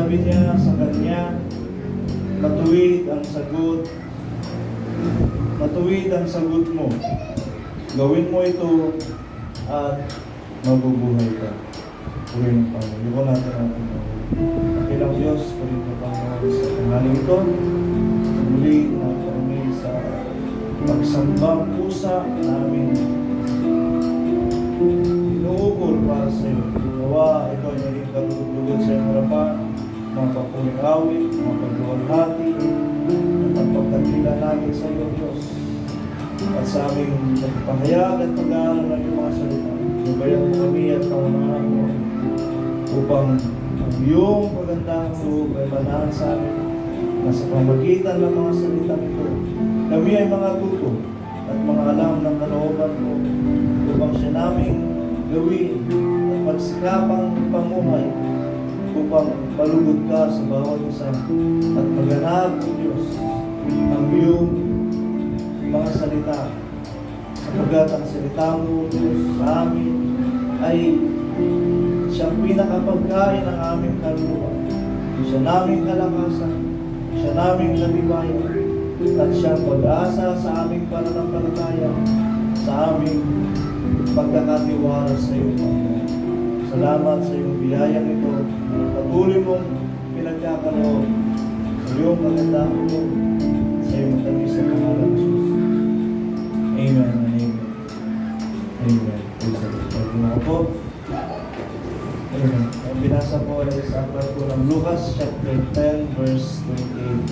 sinabi niya sa kanya, matuwid ang sagot mo. Gawin mo ito at mabubuhay ka. Purihin ng Panginoon. Yuko natin ang Pakilang Diyos, purihin ng Panginoon sa tanghaling ito. Muli na kami sa pagsambang pusa namin inuukol para sa iyo. Nawa, ito ay naging kalugod sa iyong harapan, mga papuling awit, mga pagluwalhati, at pagkakila namin sa iyo, Diyos. At sa aming pagpahayag at pag-aaral ng iyong mga salita, lubayan mo kami at kaunahan mo upang ang iyong pagandang loob ay manahan sa amin na sa pamagitan ng mga salita nito. Kami ay mga tuto at mga alam ng kalooban mo upang siya naming gawin at pagsikapang pamuhay upang malugod ka sa bawat isa at maganap o Diyos ang iyong mga salita sapagkat ang salita mo Diyos sa amin ay siyang pinakapagkain ng aming kaluluwa, siya naming kalakasan, siya naming katibayan, at siyang pag-asa sa aming pananampalataya, sa aming pagkakatiwala sa iyo, Panginoon. Salamat sa iyong biyayang ito. Patuloy mong pinagkakaloob sa iyong magandang ito, sa iyong matamis na pangalan ng Jesus. Amen and amen. Amen. Praise the Lord. Pagkakaroon po. Amen. Ang binasa po ay sa aklat po ng Lucas chapter 10 verse 28.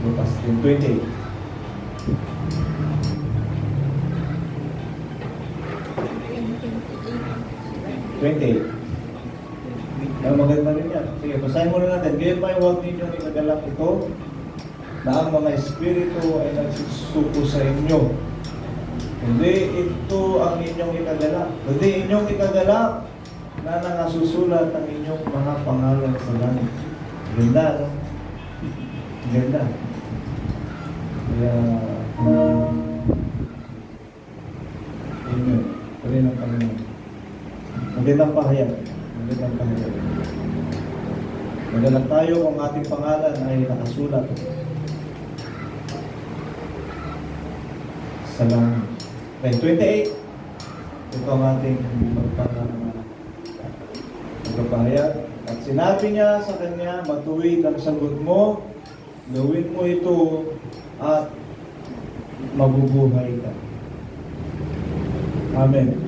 Lucas 10:28. 28. Ang maganda rin yan. Sige, basahin muna natin. Ngayon pa yung huwag ninyo ikagalak ito na ang mga espiritu ay nagsusuko sa inyo. Hindi ito ang inyong ikagalak. Hindi inyong ikagalak na nangasusulat ang inyong mga pangalan sa langit. Ganda, no? Ganda. Kaya, amen. Pwede ng Panginoon. Magandang pahayag. Magandang pahayag. Magalang tayo kung ating pangalan ay nakasulat sa langit. Okay, 28. Ito ang ating magpapahayag. At sinabi niya sa kanya, matuwid ang sagot mo, gawin mo ito at mabubuhay ka. Amen.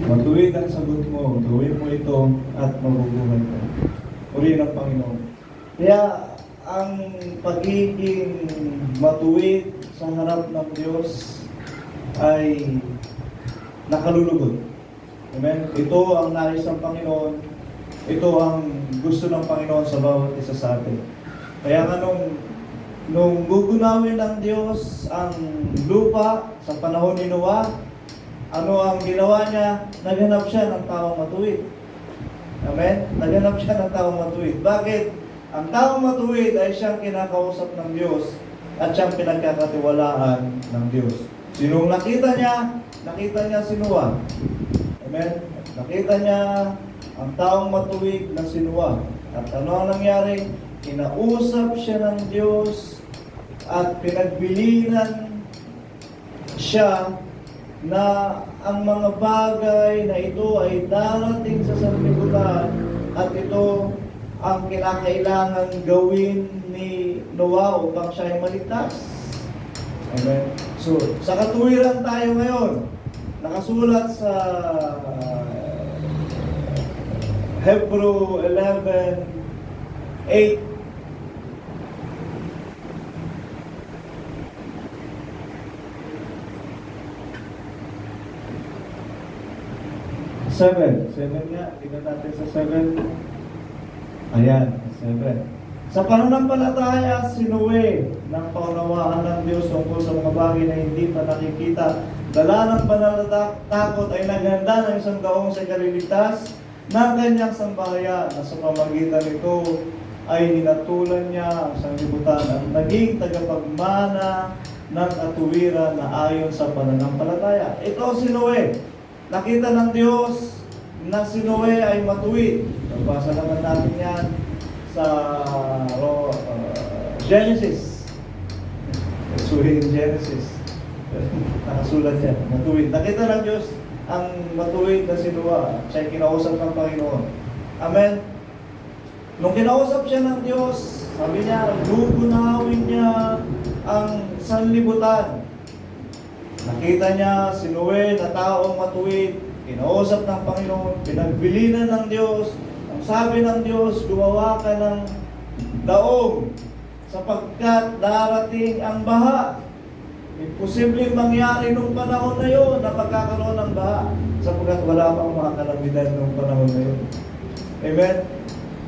Matuwid ang sagot mo, gawin mo ito at mabubuhay ka. Purihin ang Panginoon. Kaya ang pagiging matuwid sa harap ng Diyos ay nakalulugod. Amen? Ito ang nais ng Panginoon. Ito ang gusto ng Panginoon sa bawat isa sa atin. Kaya nga nung gugunawin ng Diyos ang lupa sa panahon ni Noah, ano ang ginawa niya? Naghanap siya ng taong matuwid. Amen? Naghanap siya ng taong matuwid. Bakit? Ang taong matuwid ay siyang kinakausap ng Diyos at siyang pinagkakatiwalaan ng Diyos. Sinong nakita niya? Nakita niya si Noah. Amen? Nakita niya ang taong matuwid na si Noah. At ano ang nangyari? Kinausap siya ng Diyos at pinagbilinan siya na ang mga bagay na ito ay darating sa sanlibutan at ito ang kinakailangan gawin ni Noah upang siya ay maligtas. Amen. So, sa katuwiran tayo ngayon, nakasulat sa Hebrew 11:8. Seven nga, tingnan natin sa 7. Ayan, 7. Sa pananampalataya, sinuwi ng paunawaan ng Diyos tungkol sa mga bagay na hindi pa nakikita. Dala ng pananatakot ay naghanda ng isang taong sa kaliligtas ng kanyang sambahayan na sa pamagitan nito ay hinatulan niya ang sanglibutan at naging tagapagmana ng katuwiran na ayon sa pananampalataya. Ito si Noe. Nakita ng Diyos na si Noe ay matuwid. Nabasa naman natin yan sa Genesis. Suhi in Genesis. Nakasulat yan, matuwid. Nakita ng Diyos ang matuwid na si Noah. Siya'y kinausap ng Panginoon. Amen. Nung kinausap siya ng Diyos, sabi niya, gugunawin niya ang sanlibutan. Nakita niya si Noe na taong matuwid, kinausap ng Panginoon, pinagbilinan ng Diyos. Ang sabi ng Diyos, gumawa ka ng daong sapagkat darating ang baha. Imposibleng mangyari nung panahon na yun na magkakaroon ng baha sapagkat wala pang mga kalamidad nung panahon na yun. Amen?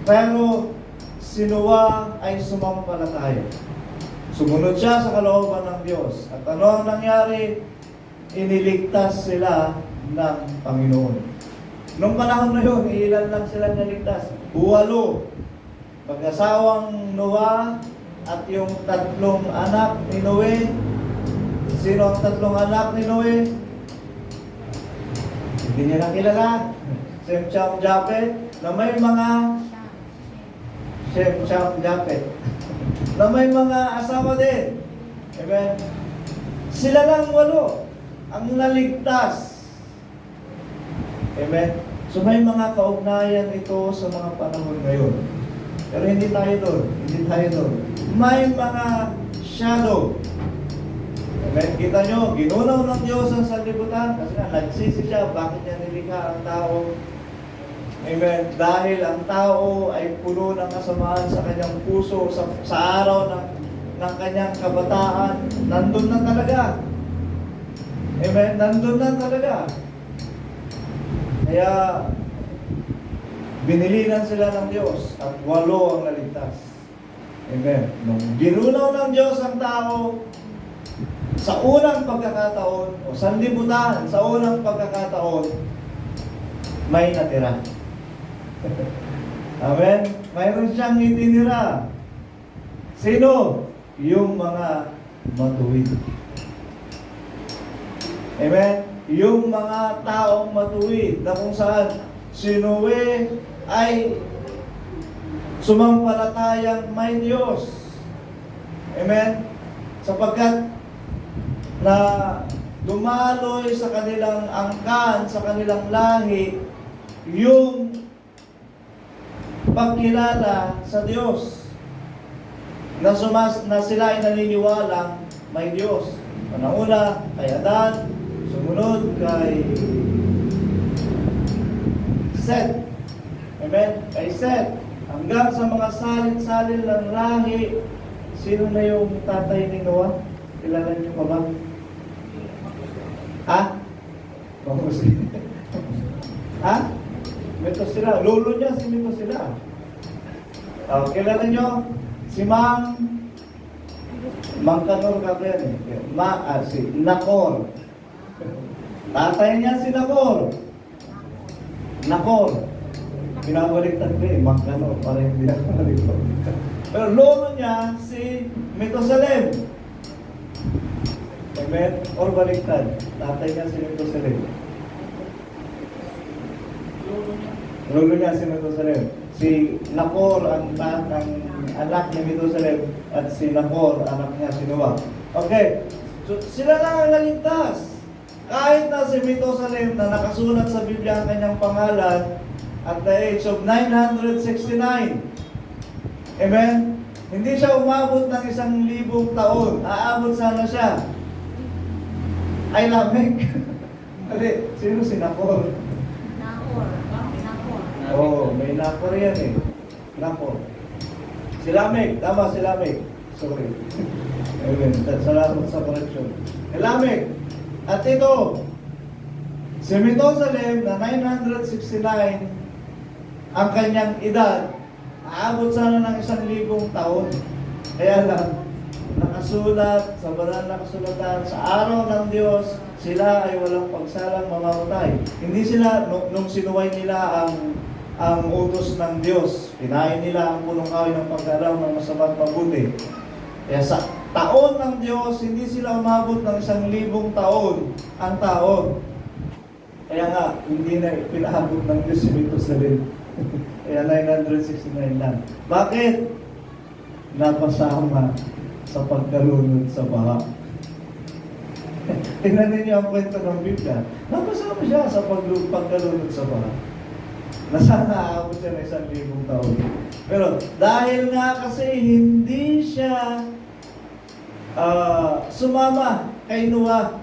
Pero si Noah ay sumampalataya. Sumunod siya sa kalooban ng Diyos. At ano ang nangyari? Iniligtas sila ng Panginoon. Nung panahon na yun, ilan lang sila naligtas? 8. Pag-asawang Noah at yung 3 anak ni Noe. Sino ang 3 anak ni Noe? Hindi niya nakilala. Shem, Cham, Japhet, na may mga Shem, Cham, Japhet, na may mga asawa din. Amen? Sila lang 8 ang naligtas. Amen? So may mga kaugnayan ito sa mga panahon ngayon. Pero hindi tayo doon. Hindi tayo doon. May mga shadow. Amen? Kita nyo, ginunaw ng Diyos ang sanlibutan kasi nga nagsisi siya. Bakit niya nilikha ang tao? Amen? Dahil ang tao ay puno ng kasamaan sa kanyang puso, sa araw ng kanyang kabataan. Nandun na talaga. Amen? Nandun na talaga. Kaya, binilinan sila ng Diyos at 8 ang naligtas. Amen? Nung ginunaw ng Diyos ang tao, sa unang pagkakataon, o sanlibutan, sa unang pagkakataon, may natira. Amen? Mayroon siyang itinira. Sino? Yung mga matuwid. Amen? Yung mga taong matuwid na kung saan si Noe ay sumampalatayang may Diyos. Amen? Sapagkat na dumaloy sa kanilang angkan, sa kanilang lahi, yung pagkilala sa Diyos. Na sila ay naniniwalang may Diyos. Una kay Adan, sumunod kay Seth. Amen? Kay Seth. Hanggang sa mga salin-salin ng lahi, sino na yung tatay ni Noah? Kilala niyo pa ba? Ha? Ha? Metusela. Lolo niya si Metusela. Kilala niyo? Si Mang Kanor Gabriel. Si Nakor. Tatay niya si Nakor. Nakor. Pinabaliktad ko Mang Kanor. Para hindi ako nalito. Pero lolo niya si Metusalem. Amen? Or baliktad. Tatay niya si Metusalem. Lolo niya si Metusalem. Si Nakor ang anak ni Metusalem at si Nakor anak niya si Noah. Okay. So sila lang ang naligtas. Kahit na si Metusalem na nakasulat sa Biblia ang kanyang pangalan at the age of 969. Amen? Hindi siya umabot ng 1,000 taon. Aabot sana siya. Ay Lamech. Mali. Sino si Nakor? Nakor. Oo, may Nakor yan eh. Nakor. Si Lamech. Tama si Lamech. Sorry. Amen. Salamat sa correction. Si Lamech. At ito, si Metusalem na 969 ang kanyang edad, aabot sana ng 1,000 taon. Kaya lang, nakasulat sa banal na kasulatan, sa araw ng Diyos, sila ay walang pagsalang mamamatay. Hindi sila, nung sinuway nila ang utos ng Diyos, pinain nila ang punong kahoy ng pag-araw ng masamang mabuti. Kaya sa taon ng Diyos, hindi sila umabot ng 1,000 taon ang tao. Kaya nga, hindi na pinaabot ng Diyos yung Jerusalem. Kaya 969 lang. Bakit? Napasama sa pagkalunod sa baha. Tingnan ninyo ang kwento ng Biblia. Napasama siya sa pagkalunod sa baha. Na sana aabot siya ng 1,000 taon. Pero dahil nga kasi hindi siya sumama kay Noah,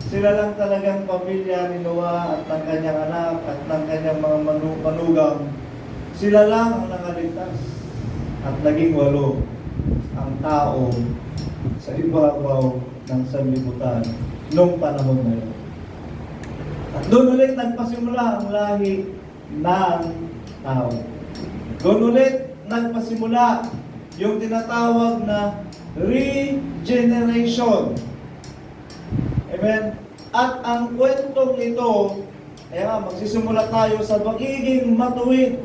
sila lang talagang pamilya ni Noah at ng kanyang anak at ng kanyang mga manugang, sila lang ang nangaligtas. At naging 8 ang tao sa ibabaw ng sanlibutan noong panahon na yun. At doon ulit nagpasimula ang lahi ng tao. Doon ulit nagpasimula yung tinatawag na regeneration. Amen? At ang kwentong ito, kaya magsisimula tayo sa pagiging matuwid.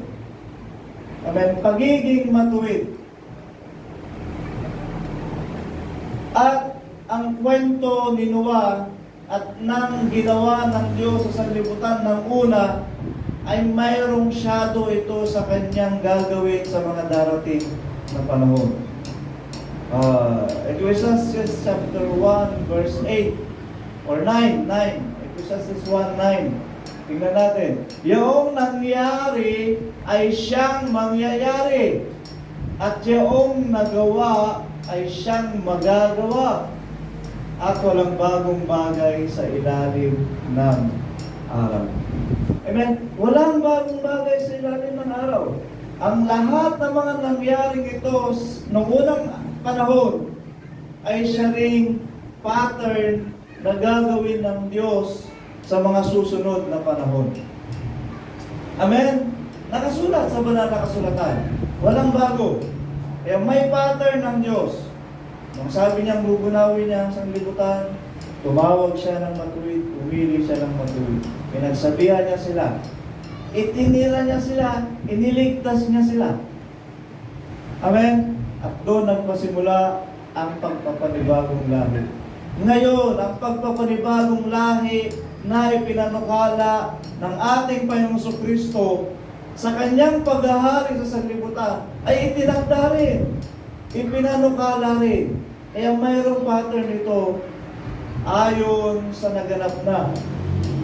Amen? Pagiging matuwid. At ang kwento ni Noah at nang ginawa ng Diyos sa sanlibutan ng una, ay mayroong shadow ito sa kanyang gagawin sa mga darating na panahon. Ecclesiastes chapter 1 verse 8 or 9. Ecclesiastes 1:9. Tingnan natin. Yung nangyari ay siyang mangyayari, at yung nagawa ay siyang magagawa, at walang bagong bagay sa ilalim ng araw. Amen? Walang bagong bagay sa ilalim ng araw. Ang lahat ng mga nangyaring ito noong unang panahon ay siya ring pattern na gagawin ng Diyos sa mga susunod na panahon. Amen? Nakasulat sa banal na kasulatan. Walang bago. Kaya may pattern ng Diyos. Nung sabi niyang bubunawi niya ang sanglibutan, tumawag siya ng matuwid, umili siya ng matuwid. Pinagsabihan niya sila. Itinira niya sila, iniligtas niya sila. Amen? At doon nagpasimula ang pagpapanibagong lahi. Ngayon, ang pagpapanibagong lahi na ipinanukala ng ating Panginoong Kristo sa kanyang paghahari sa sanlibutan ay itinakda rin. Ipinanukala rin. Kaya mayroong pattern ito ayon sa naganap na.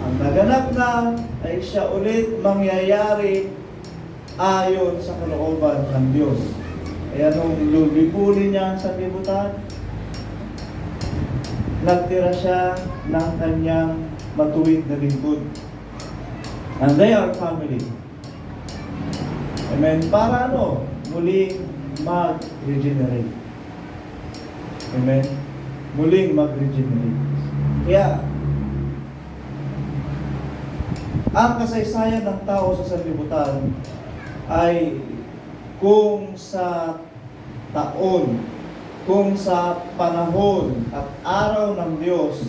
Ang naganap na ay siya ulit mangyayari ayon sa kalooban ng Diyos. Kaya nung lulipulin niya ang sanlibutan, nagtira siya ng kanyang matuwid na lingkod. And they are family. Amen. Para ano? Muling mag-regenerate. Amen. Muling mag-regenerate. Kaya, ang kasaysayan ng tao sa sanlibutan ay kung sa taon, kung sa panahon at araw ng Diyos,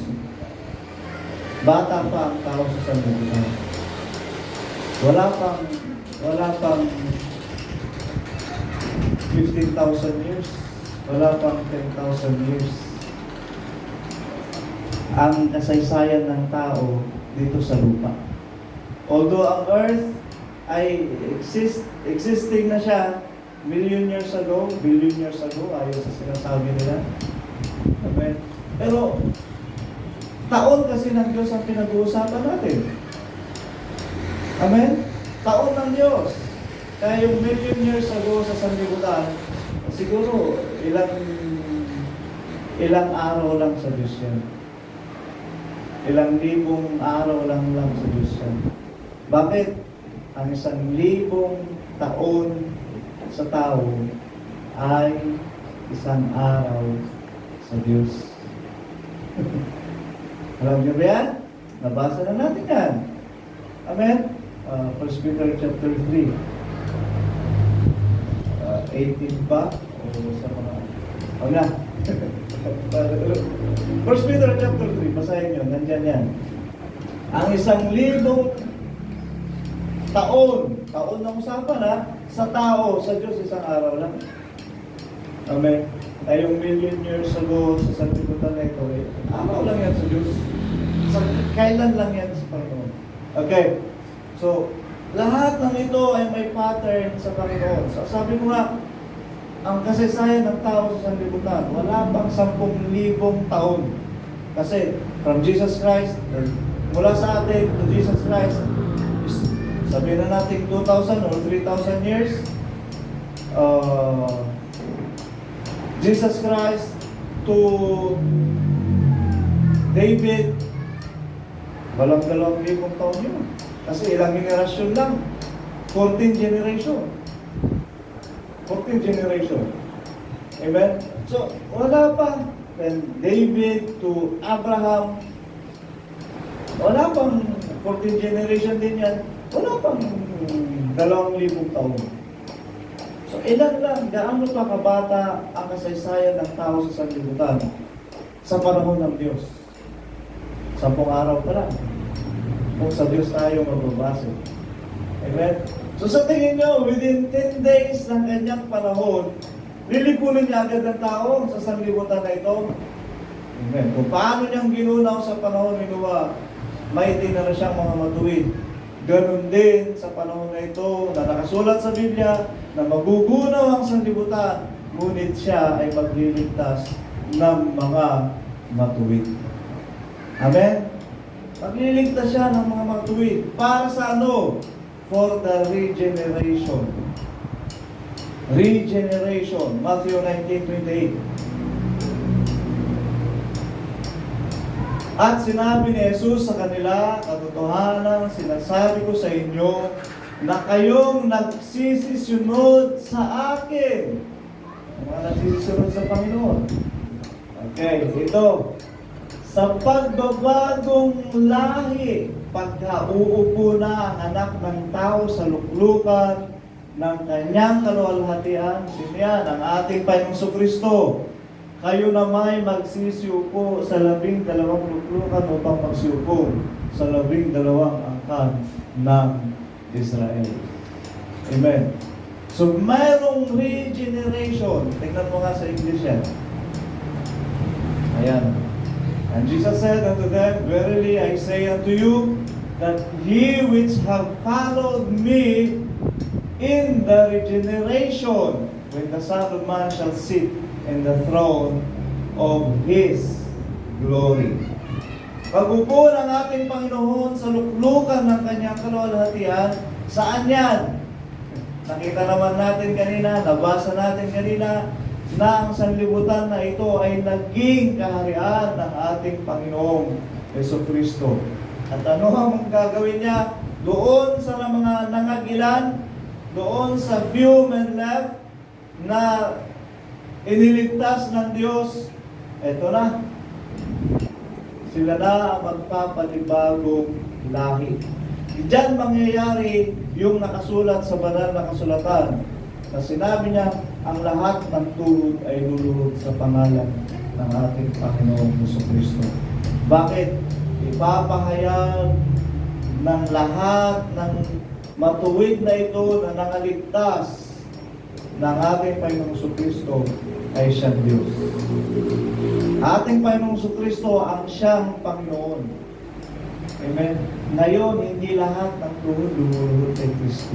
bata pa ang tao sa sanlibutan. Wala pang 15,000 years. Wala pang 10,000 years. Ang kasaysayan ng tao dito sa lupa. Although ang earth ay existing na siya billion years ago, ayon sa sinasabi nila. Amen. Pero taon kasi ng Diyos ang pinag-uusapan natin. Amen? Taon ng Diyos. Kaya yung million years ago sa sanlibutan, siguro ilang araw lang sa Diyos yan. Ilang libong araw lang sa Diyos yan. Bakit? Ang 1,000 taon sa tao ay isang araw sa Diyos. Alam niyo ba yan? Nabasa na natin yan. Amen? 1 Peter chapter 3. 18 pa? O sa mga... O na. 1 Peter chapter 3. Basahin nyo. Nandyan yan. Ang 1,000 taon na usapan ha, sa tao, sa Diyos, isang araw lang. Amen. Ay yung million years ago sa sanlibutan na ito, araw lang yan sa Diyos. Kailan lang yan sa Panginoon. Okay. So, lahat ng ito ay may pattern sa Panginoon. So, sabi ko nga, ang kasaysayan ng tao sa sanlibutan, wala pang 10,000 taon. Kasi, from Jesus Christ, mula sa atin to Jesus Christ, sabihin na natin 2,000 or 3,000 years, Jesus Christ to David, walang 2,000 taon yun. Kasi ilang generasyon lang. 14 generation. 14 generation. Amen? So, wala pa. Then, David to Abraham, wala pang 14 generation din yan. Wala pang 2,000 taon. So, ilan lang, gaano pa kabata ang kasaysayan ng tao sa sanlibutan sa panahon ng Diyos? 10 araw pa lang. Kung sa Diyos tayo magbabase. Amen? So sa tingin nyo, within 10 days ng kanyang panahon, lilipunin niya agad ng tao sa sanlibutan na ito. Amen. Kung paano niyang ginunaw sa panahon ni Noah, may na siyang mga matuwid. Ganon din sa panahon na ito na nakasulat sa Biblia na magugunaw ang sanlibutan, ngunit siya ay magliligtas ng mga matuwid. Amen? Magliligtas siya ng mga matuwid. Para sa ano? For the regeneration. Regeneration. Matthew 19:28. At sinabi ni Jesus sa kanila, katotohanan, sinasabi ko sa inyo, na kayong nagsisisunod sa akin. Mga nagsisisunod sa Panginoon. Okay, ito. Sa pagbabagong lahi, pagka uupo na ang anak ng tao sa luklukan ng kanyang kaluwalhatian, siniyan ang ating Panginoong Kristo. Kayo na may magsisiupo sa 12 luklukan upang magsiupo sa 12 angkan ng Israel. Amen. So, mayroong regeneration. Tingnan mo nga sa English yan. Ayan. And Jesus said unto them, verily I say unto you, that ye which have followed me in the regeneration, when the Son of Man shall sit in the throne of His glory. Pag-upo ng ating Panginoon sa luklukan ng kanyang kaluwalhatian, saan yan? Nakita naman natin kanina, nabasa natin kanina, na ang sanlibutan na ito ay naging kaharian ng ating Panginoong Jesucristo. At ano ang gagawin niya? Doon sa mga nangagilan, doon sa few men left na iniligtas ng Diyos, eto na. Sila na ang magpapanibagong lahi. Diyan mangyayari yung nakasulat sa banal na kasulatan na sinabi niya, ang lahat ng tuhod ay luluhod sa pangalan ng ating Panginoong Jesucristo. Bakit? Ipapahayag ng lahat ng matuwid na ito na nakaligtas ng ating Panginoong Jesucristo ay siyang Diyos. Ating Panginoong Jesucristo ang siyang Panginoon. Amen? Ngayon, hindi lahat ng tuhod luluhod kay Kristo.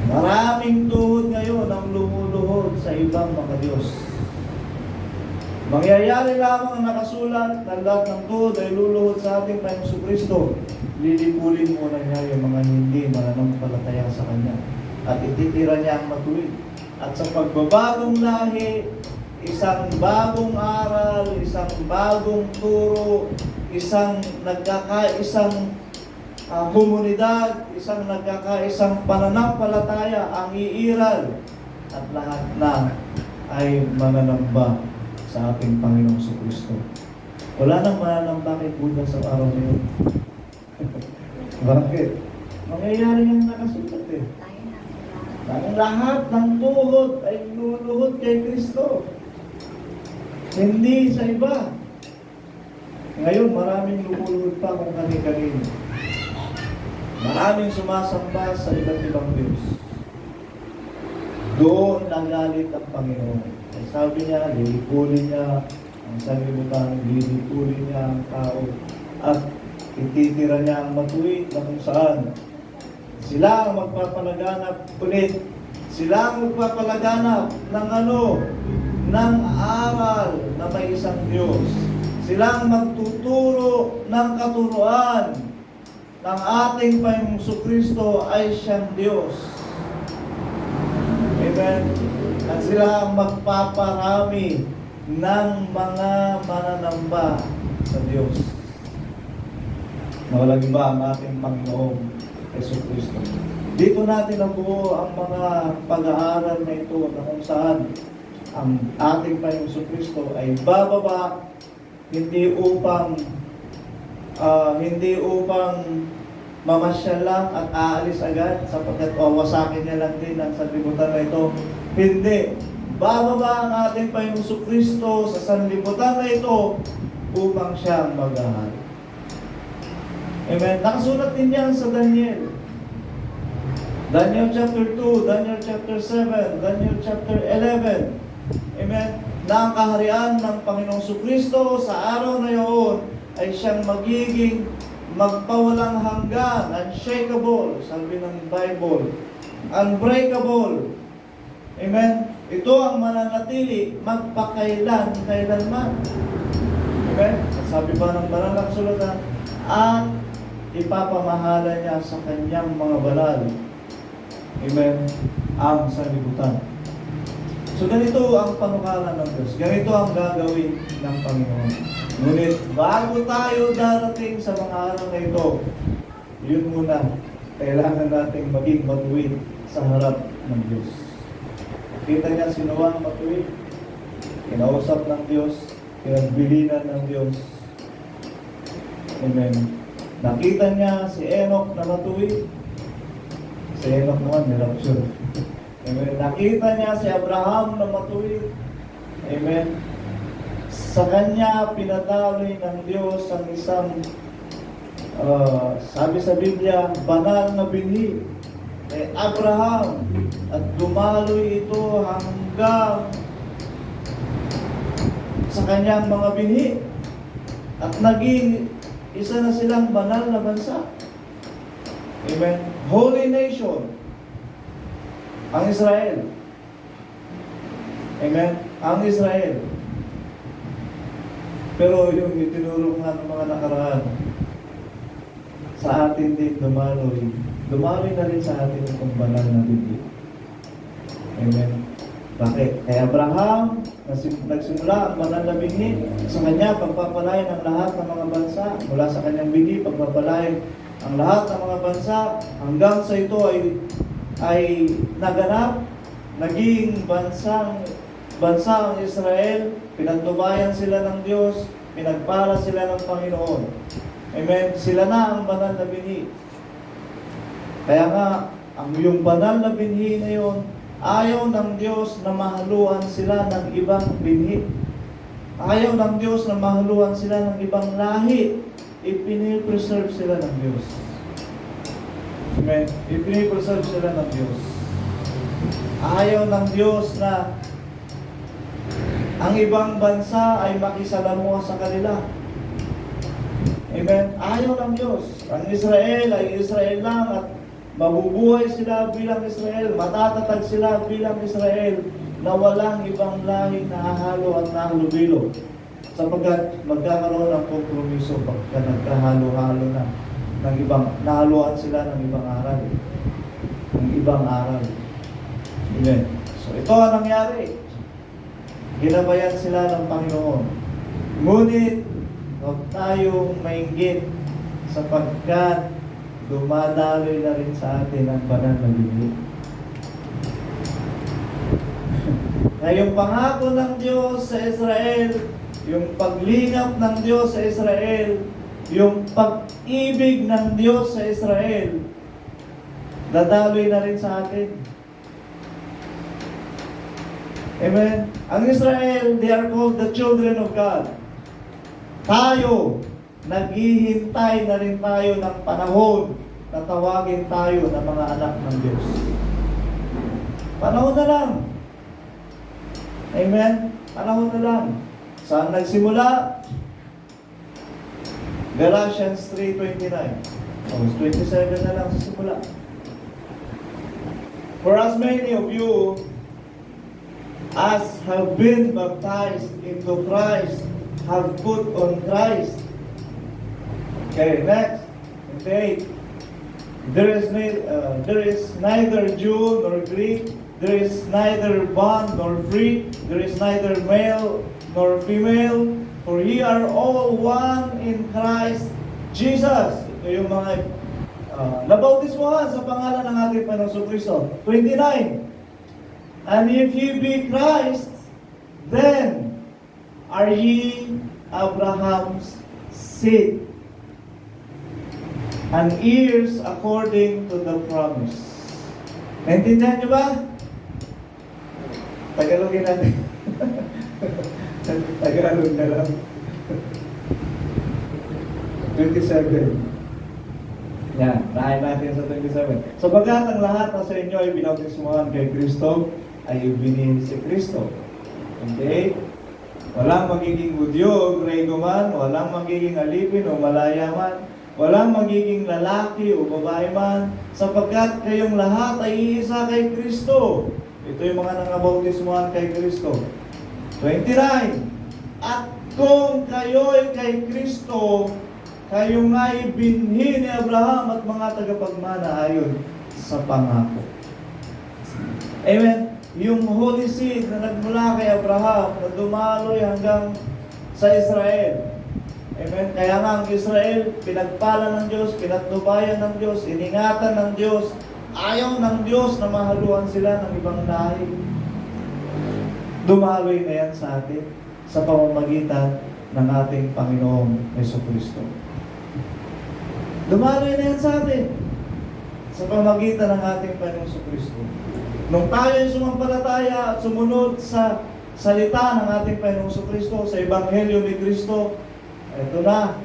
Maraming tuhod ngayon ang lumuluhod sa ibang mga Diyos. Mangyayari lamang ang nakasulat na lahat ng tuhod ay luluhod sa ating Panginoong Jesucristo. Lilipulin muna niya yung mga hindi mananampalataya sa Kanya. At ititira niya ang matuwid. At sa pagbabagong lahi, isang bagong aral, isang bagong turo, isang nagkakaisang komunidad, isang nagkakaisang pananampalataya ang iiral at lahat na ay mananamba sa ating Panginoong Jesucristo. Wala nang mananamba kay Buddha sa araw na yun. Bakit? Mangyayari yung nakasulat eh. Ang lahat ng tuhod ay luluhod kay Kristo. Hindi sa iba. Ngayon maraming lumuluhod pa kung kani-kanino. Maraming sumasamba sa iba't ibang Diyos. Doon nagalit ang Panginoon. Ay sabi niya, lilipulin niya ang sanlibutan, lilipulin niya ang tao. At Ititira niya ang matuwid na kung saan sila ang magpapalaganap ulit. Sila ang magpapalaganap ng ng aral na may isang Diyos. Sila ang magtuturo ng katuruan ng ating Panginoong Jesucristo ay siyang Diyos. Amen. At sila ang magpaparami ng mga mananamba sa Diyos. Nawalagi ba ang ating Panginoong Jesucristo? Dito natin nabuo ang mga pag-aaral na ito na kung saan ang ating Panginoong Jesucristo ay bababa hindi upang mamasyal lang at aalis agad sapagkat wawasakin niya lang din ang sanlibutan na ito. Hindi. Bababa ang ating Panginoong Jesucristo sa sanlibutan na ito upang siyang maghahari. Amen. Nakasulat din yan sa Daniel. Daniel chapter 2, Daniel chapter 7, Daniel chapter 11. Amen. Na ang kaharian ng Panginoong Jesucristo sa araw na iyon ay siyang magiging magpawalang hanggan, unshakable, sabi ng Bible, unbreakable. Amen. Ito ang mananatili magpakailanman. Amen. Sabi pa ng banal na kasulatan, at ipapamahala niya sa kanyang mga banal. Amen. Ang sanlibutan. So ganito ang panukalan ng Diyos. Ganito ang gagawin ng Panginoon. Ngunit bago tayo darating sa mga araw na ito, yun muna, kailangan nating maging matuwid sa harap ng Diyos. Kita niya si Noah matuwid, kinausap ng Diyos, pinagbilinan ng Diyos. Amen. Nakita niya si Enoch na matuwid. Si Enoch naman, may rapture. Amen. Nakita niya si Abraham na matuwid. Amen. Sa kanya, pinadaloy ng Diyos ang isang, sabi sa Biblia, banal na binhi. Kay Abraham. At dumaloy ito hanggang sa kanyang mga binhi. At naging isa na silang banal na bansa. Amen. Holy nation. Ang Israel. Amen. Ang Israel. Pero yung itinuro nga ng mga nakaraan, sa atin din dumaloy. Dumaloy na rin sa atin itong banal na Biblia. Amen. Bakit? Kay Abraham, nagsimula ang banal na binhi. Sa kanya, pagpapalain ang lahat ng mga bansa. Mula sa kanyang binhi, pagpapalain ang lahat ng mga bansa. Hanggang sa ito ay naganap, naging bansa ang Israel, pinagtubayan sila ng Diyos, pinagpala sila ng Panginoon. Amen. Sila na ang banal na binhi. Kaya nga, yung banal na binhi na yun, ayaw ng Diyos na mahaluan sila ng ibang binhi. Ayaw ng Diyos na mahaluan sila ng ibang lahi. Ipinipreserve sila ng Diyos. Amen. Ipinipreserve sila ng Diyos. Ayaw ng Diyos na ang ibang bansa ay makisalamuha sa kanila. Amen. Ayaw ng Diyos. Ang Israel ay Israel lang at mabubuhay sila bilang Israel. Matatatag sila bilang Israel na walang ibang lahi na hahalo at nahalubilo. Sapagkat magkakaroon ng kompromiso pagka nagkahalo-halo na ng ibang, nahaluan sila ng ibang aral. Ng ibang aral. Amen. So ito ang nangyari. Ginabayan sila ng Panginoon. Ngunit, huwag tayong mainggit sapagkat dumadaloy na rin sa atin ang banal na Biblia. Na yung pangako ng Diyos sa Israel, yung paglingap ng Diyos sa Israel, yung pag-ibig ng Diyos sa Israel, dadaloy na rin sa atin. Amen. Ang Israel, they are called the children of God. Tayo, naghihintay na rin tayo ng panahon na tawagin tayo ng mga anak ng Diyos. Panahon na lang. Amen. Panahon na lang. Saan nagsimula? Galatians 3:29. O, 27 na lang sa simula. For as many of you as have been baptized into Christ have put on Christ. Okay, next. 28. There is neither Jew nor Greek. There is neither bond nor free. There is neither male nor female. For ye are all one in Christ Jesus. Ito yung mga nabautismohan sa pangalan ng ating Panginoong Kristo. 29. And if ye be Christ, then are ye Abraham's seed, and heirs according to the promise. Naintindihan nyo ba? Tagalogin natin. Tagalog na lang. 27. Yan, nahin natin sa 27. Sabagat ang lahat na sa inyo ay binautismuhan kay Kristo, ay ibinin si Kristo. Okay? Walang magiging Hudyo o Grego man, walang magiging alipin o malaya man, walang magiging lalaki o babae man, sapagkat kayong lahat ay iisa kay Kristo. Ito yung mga nangabautismuhan kay Kristo. 29. At kung kayo'y kay Kristo, kayo nga'y binhi ni Abraham at mga tagapagmana ayon sa pangako. Amen. Yung Holy Seed na nagmula kay Abraham, na dumaloy hanggang sa Israel. Amen. Kaya nga ang Israel, pinagpala ng Diyos, pinatnubayan ng Diyos, iningatan ng Diyos, ayaw ng Diyos na mahaluan sila ng ibang lahi. Dumaloy na yan sa atin sa pamamagitan ng ating Panginoong Jesucristo. Dumaloy na yan sa atin sa pamamagitan ng ating Panginoong Jesucristo. Nung tayo ay sumampalataya at sumunod sa salita ng ating Panginoong Jesucristo, sa Ebanghelyo ni Kristo, ito na,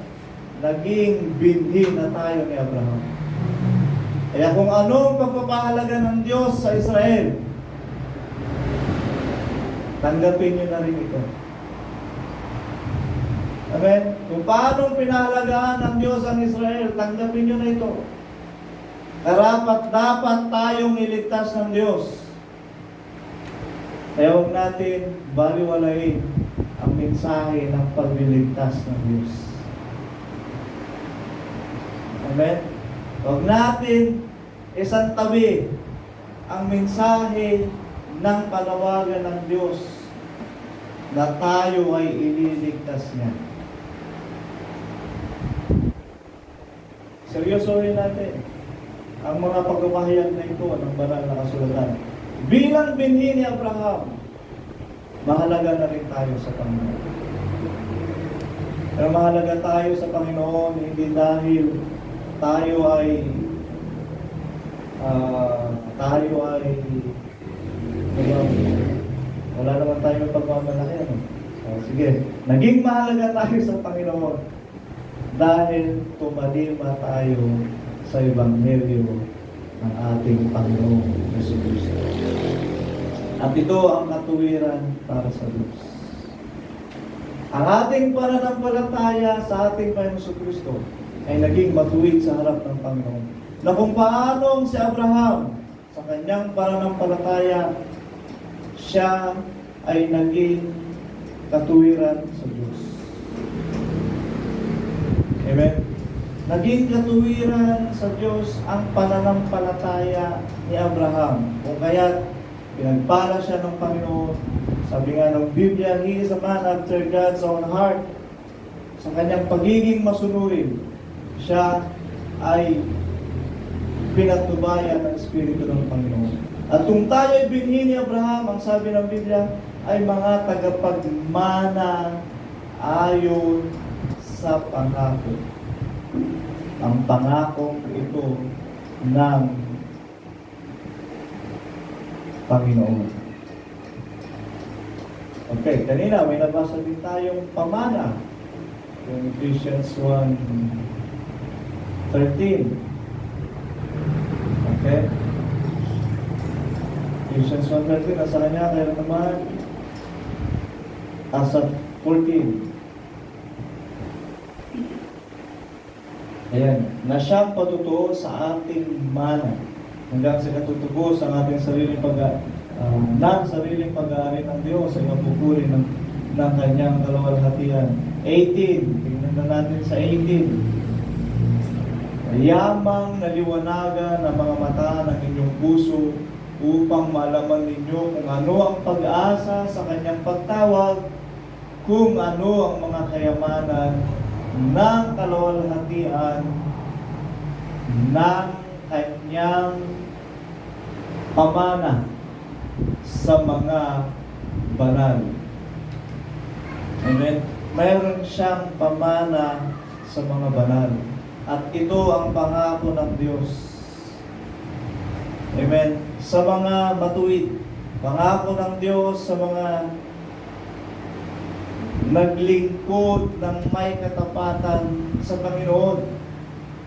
naging binhi na tayo ni Abraham. Kaya kung anong pagpapahalaga ng Diyos sa Israel, tanggapin nyo na rin ito. Amen? Kung paano pinahalagaan ng Diyos ang Israel, tanggapin nyo na ito. Dapat tayong iligtas ng Diyos. Kaya huwag natin baliwalain ang mensahe ng pagliligtas ng Diyos. Amen? Huwag natin isantabi ang mensahe ng panawagan ng Diyos na tayo ay ililigtas niya. Seryosohin natin ang mga pagpapahayag na ito ng banal na kasulatan. Bilang binhi ni Abraham, mahalaga na rin tayo sa Panginoon. Pero mahalaga tayo sa Panginoon hindi dahil tayo ay wala naman tayong pagmamalaki. Sige, naging mahalaga tayo sa Panginoon dahil tumalima tayo sa Ebanghelyo ng ating Panginoong Jesucristo. At ito ang katuwiran para sa Diyos. Ang ating pananampalataya sa ating Panginoong Jesucristo ay naging matuwid sa harap ng Panginoon. Na kung paanong si Abraham sa kanyang pananampalataya, siya ay naging katuwiran sa Diyos. Amen? Naging katuwiran sa Diyos ang pananampalataya ni Abraham. Kung kaya pinagpala siya ng Panginoon. Sabi nga ng Biblia, he is a man after God's own heart. Sa kanyang pagiging masunurin, siya ay pinatnubayan ng Espiritu ng Panginoon. At kung tayo ay binhi ni Abraham, ang sabi ng Biblia, ay mga tagapagmana ayon sa pangako. Ang pangako ito ng Panginoon. Okay, kanina may nabasa din tayong pamana. Yung Ephesians 1:13. Okay? Ephesians 1:13, nasa kanya, kaya naman, asa 14. Ayan, na siyang patutuo sa ating mana hanggang sa katutubos ang ating sariling sariling pag-aari ng Diyos ay mapupuri ng kanyang kalawalhatian. 18, tingnan na natin sa 18. Yamang naliwanagan ng mga mata ng inyong puso upang malaman ninyo kung ano ang pag-asa sa kanyang pagtawag, kung ano ang mga kayamanan ng kalawalhatian ng kanyang pamana sa mga banal. Amen. Mayroon siyang pamana sa mga banal. At ito ang pangako ng Diyos. Amen. Sa mga matuwid, pangako ng Diyos sa mga naglingkod ng may katapatan sa Panginoon.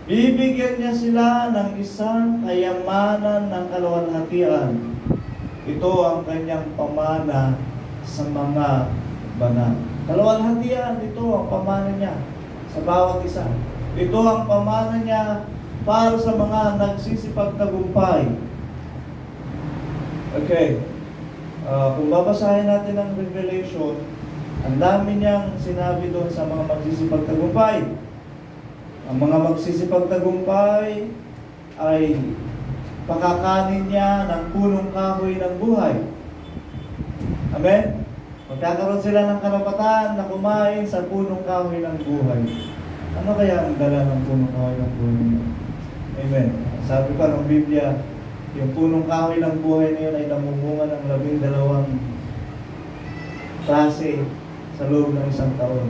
Bibigyan niya sila ng isang kayamanan ng kalawalhatian. Ito ang kanyang pamana sa mga banal. Kalawalhatian, ito ang pamana niya sa bawat isa. Ito ang pamana niya para sa mga nagsisipagtagumpay. Okay. Kung babasahin natin ang Revelation, ang dami niyang sinabi doon sa mga magsisipagtagumpay. Ang mga magsisipagtagumpay ay pakakanin niya ng punong kahoy ng buhay. Amen? Magkakaroon sila ng karapatan na kumain sa punong kahoy ng buhay. Ano kaya ang dala ng punong kahoy ng buhay? Amen. Sabi pa ng Biblia, yung punong kahoy ng buhay na yun ay namumunga ng 12 klase sa loob ng isang taon.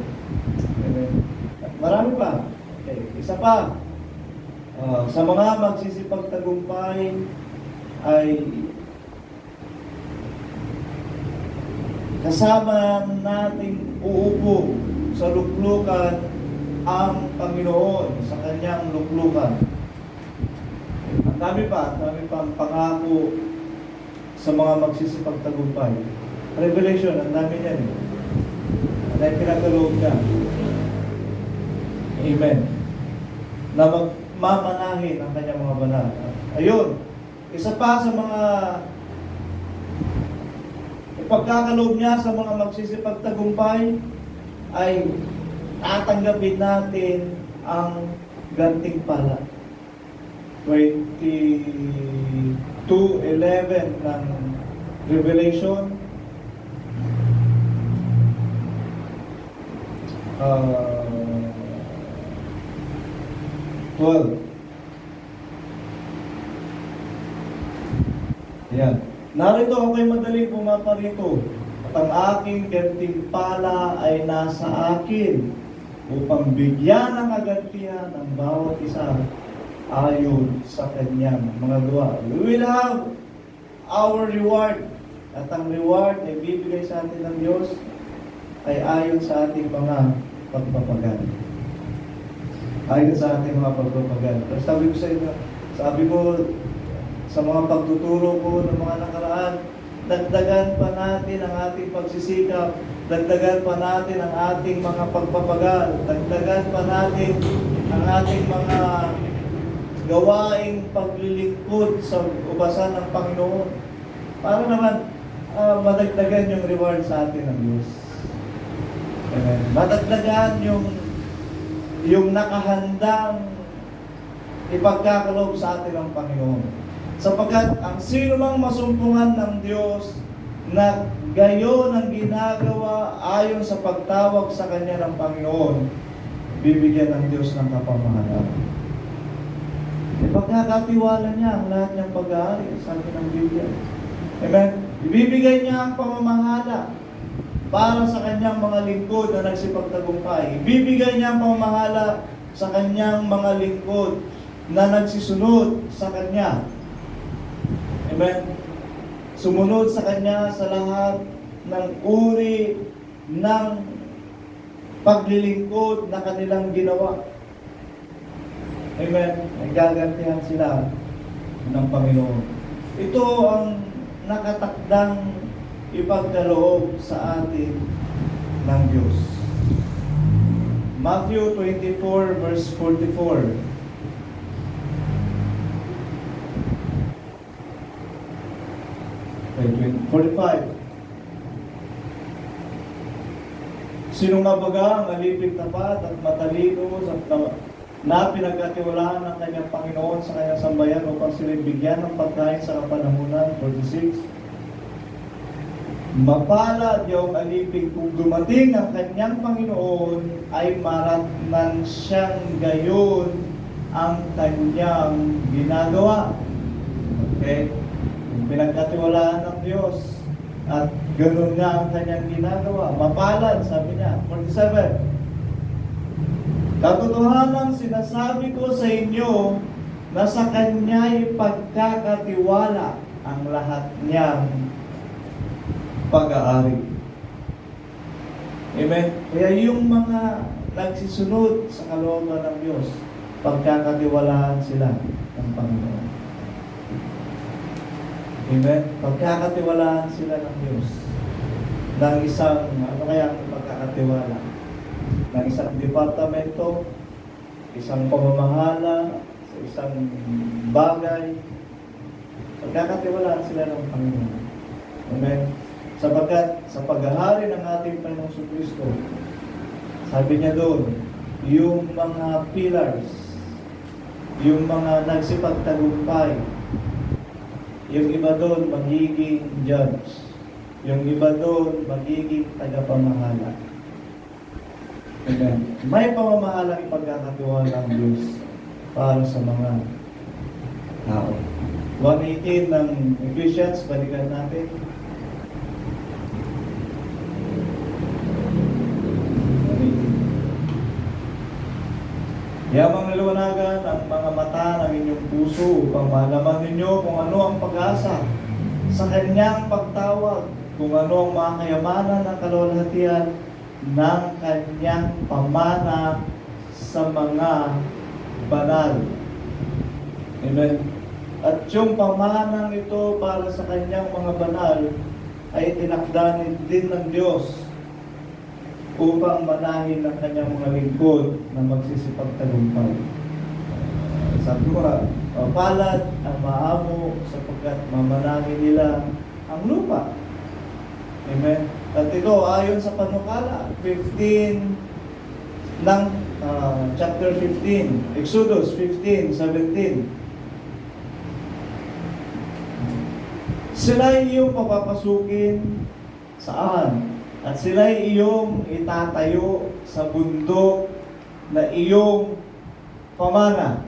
Amen. Marami pa. Okay. Isa pa. Sa mga magsisipagtagumpay ay kasama nating uupo sa luklukan ang Panginoon sa kanyang luklukan. Ang dami pa ang pangako sa mga magsisipagtagumpay. Revelation, ang dami niyan. Ang dami pinagkaloob niya. Amen. Na magmamanahin ang kanyang mga banal. Ayun. Isa pa sa mga ipagkakaloob niya sa mga magsisipagtagumpay ay tatanggapin natin ang gantimpala. 22:11 ng Revelation. 12. Ayan. Narito ako'y madaling pumaparito at ang aking gantimpala ay nasa akin upang bigyan ng kagantihan ng bawat isa ayon sa kanyang mga gawa. We will have our reward. At ang reward na ibibigay sa atin ng Diyos ay ayon sa ating mga pagpapagal. Ayon sa ating mga pagpapagal. Pero sabi ko sa mga pagtuturo ko ng mga nakaraan, dagdagan pa natin ang ating pagsisikap, dagdagan pa natin ang ating mga pagpapagal, dagdagan pa natin ang ating mga gawaing paglilingkod sa ubasan ng Panginoon para naman madagdagan yung reward sa atin ng Diyos. Amen. Madagdagan yung nakahandang ipagkakaloob sa atin ng Panginoon. Sapagkat ang sino mang masumpungan ng Diyos na gayon ang ginagawa ayon sa pagtawag sa Kanya ng Panginoon, bibigyan ng Diyos ng kapamahalaan. Ipagkakatiwala niya ang lahat niyang pag-aari sa atin ng Biblia. Amen? Ibibigay niya ang pamamahala para sa Kanyang mga lingkod na nagsipagtagumpay. Ibibigay niya ang pamamahala sa Kanyang mga lingkod na nagsisunod sa Kanya. Amen? Sumunod sa Kanya sa lahat ng uri ng paglilingkod na kanilang ginawa. Amen? Nagagantihan sila ng Panginoon. Ito ang nakatakdang ipagkaloob sa atin ng Diyos. Matthew 24 verse 44. Okay, 45. Sino nga baga ang alipig tapat at matalino na pinagkatiwalaan ng kanyang Panginoon sa kanyang sambayan upang sila'y bigyan ng pagkain sa kapanahunan? 46. Mapalad yung alipig kung dumating ang kanyang Panginoon ay maratnan siyang gayon ang kanyang ginagawa. Okay? Kung pinagkatiwalaan ng Diyos at ganoon nga ang kanyang ginagawa. Mapalad, sabi niya. 47. Katotohanan sinasabi ko sa inyo na sa kanya'y pagkakatiwala ang lahat niyang pag-aari. Amen? Kaya yung mga nagsisunod sa kalooban ng Diyos, pagkakatiwalaan sila ng Panginoon. Amen? Pagkakatiwalaan sila ng Diyos. Ng isang, ano kaya ang pagkakatiwala? Ng isang departamento, isang pamamahala, sa isang bagay. Pagkakatiwalaan sila ng Panginoon. Amen? Sapagkat sa paghahari ng ating Panginoong Jesucristo, sabi niya doon, yung mga pillars, yung mga nagsipagtagumpay, yung iba doon magiging judge, yung iba doon magiging tagapamahala. Amen. May pamamahalang ipagkakatiwala ng Diyos para sa mga tao. 1:18 ng Ephesians, balikan natin. Yamang naliwanagan ang mga mata ng inyong puso upang malaman ninyo kung ano ang pag-asa sa kanyang pagtawag, kung ano ang mga kayamanan ng kaluwalhatian ng kanyang pamana sa mga banal. Amen. At yung pamanang ito para sa kanyang mga banal ay tinakda din ng Diyos upang manahin ng kanyang mga lingkod na magsisipagtagumpay. Sabi ko nga, palad ang maamo sapagkat mamanahin nila ang lupa. Amen. At ito, ayon sa panukala, 15 ng chapter 15, Exodus 15:17. Sila'y iyong papapasukin saan? At sila'y iyong itatayo sa bundok na iyong pamana.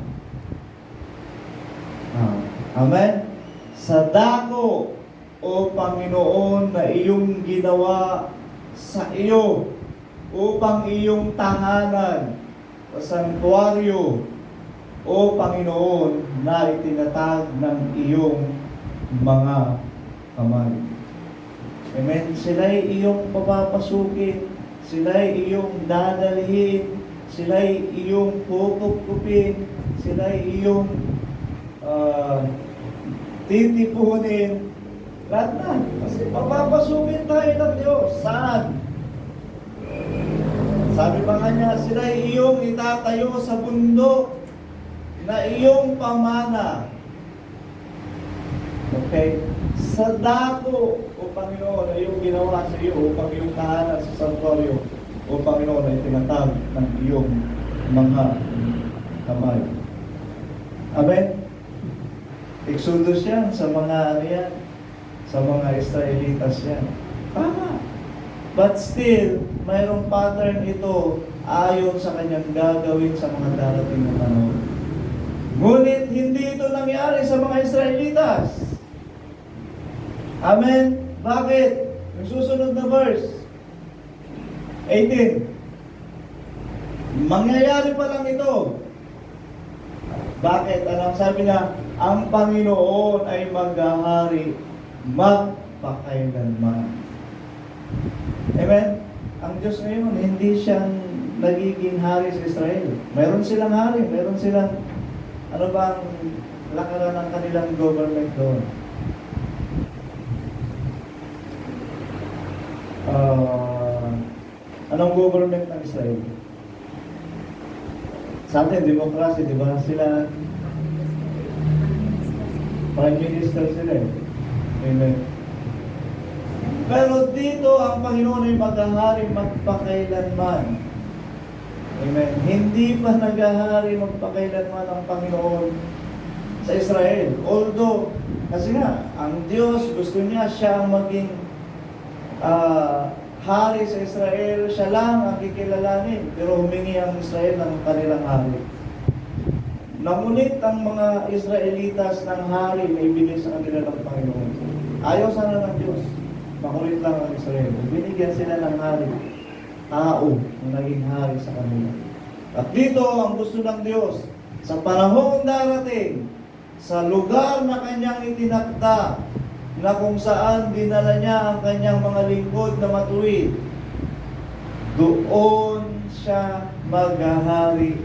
Amen? Sa dako, O Panginoon, na iyong ginawa sa iyo upang iyong tahanan, o santuaryo, O Panginoon, na itinatag ng iyong mga kamay. Amen. Sila'y iyong papapasukin, sila'y iyong dadalhin, sila'y iyong pupupupin, sila'y iyong titipunin. Lahat na. Kasi papapasukin tayo ng Diyos. Saan? Sabi pa nga niya, sila'y iyong itatayo sa bundok na iyong pamana. Okay? Sa dako, O Panginoon, na iyong ginawa sa iyo upang iyong tahanan sa santuaryo, O Panginoon, ay tinatag ng iyong mga kamay. Amen? Exodus yan sa mga ano yan, sa mga Israelitas yan. Tama. But still, mayroong pattern ito ayon sa kanyang gagawin sa mga darating na panahon. Ngunit hindi ito nangyari sa mga Israelitas. Amen? Bakit? Yung susunod na verse, 18. Mangyayari pa lang ito. Bakit? Anong sabi niya? Ang Panginoon ay maghahari magpakailanman. Amen? Ang Diyos ngayon, hindi siya nagiging hari sa Israel. Meron silang hari, meron silang ano bang lakaran ng kanilang government doon. Anong government ng Israel? Sa atin, demokrasy, di ba? Sila, prime minister sila eh. Amen. Pero dito, ang Panginoon ay maghahari magpakailanman. Amen. Hindi pa naghahari magpakailanman ang Panginoon sa Israel. Although, kasi nga, ang Diyos gusto niya siya ang maging hari sa Israel, siya lang ang kikilalanin. Pero humingi ang Israel ng kanilang hari. Namunit ang mga Israelitas ng hari na ibigay sa kanila ng Panginoon. Ayaw sana ng Diyos. Makulit lang ang Israel. Binigyan sila ng hari. Tao na naging hari sa kanila. At dito ang gusto ng Diyos, sa panahon darating, sa lugar na kanyang itinakda, na kung saan dinala niya ang kanyang mga lingkod na matuwid, doon siya maghahari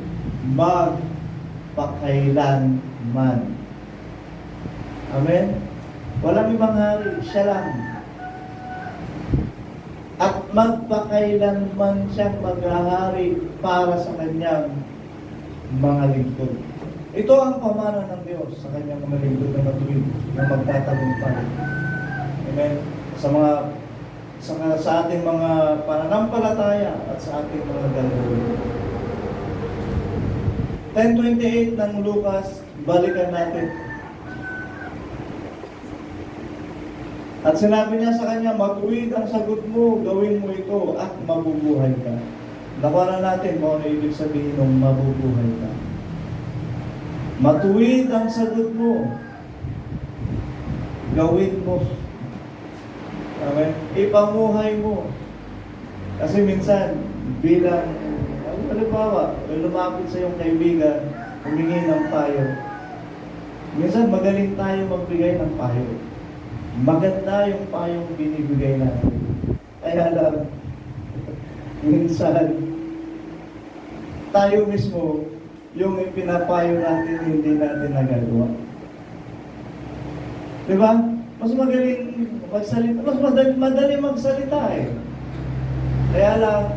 magpakailanman. Amen? Walang ibang hari, siya lang. At magpakailanman siyang maghahari para sa kanyang mga lingkod. Ito ang pamana ng Diyos sa kanyang mga lingkod na matuwid na magtatagumpay. Amen? Sa ating mga pananampalataya at sa ating mga gagawin. 10:28 ng Lucas, balikan natin. At sinabi niya sa kanya, matuwid ang sagot mo, gawin mo ito at mabubuhay ka. Nakuha natin kung ano ibig sabihin ng mabubuhay ka. Matuwid ang sagot mo, gawin mo. Amen? Ipamuhay mo. Kasi minsan, bilang, halimbawa, lumapit sa iyong kaibigan, humingi ng payo. Minsan, magaling tayo magbigay ng payo. Maganda yung payong binibigay natin. Kaya lang, minsan, tayo mismo, yung ipinapayo natin, hindi natin nagagawa. Diba? Mas magaling magsalita. Mas madali magsalita eh. Kaya lang,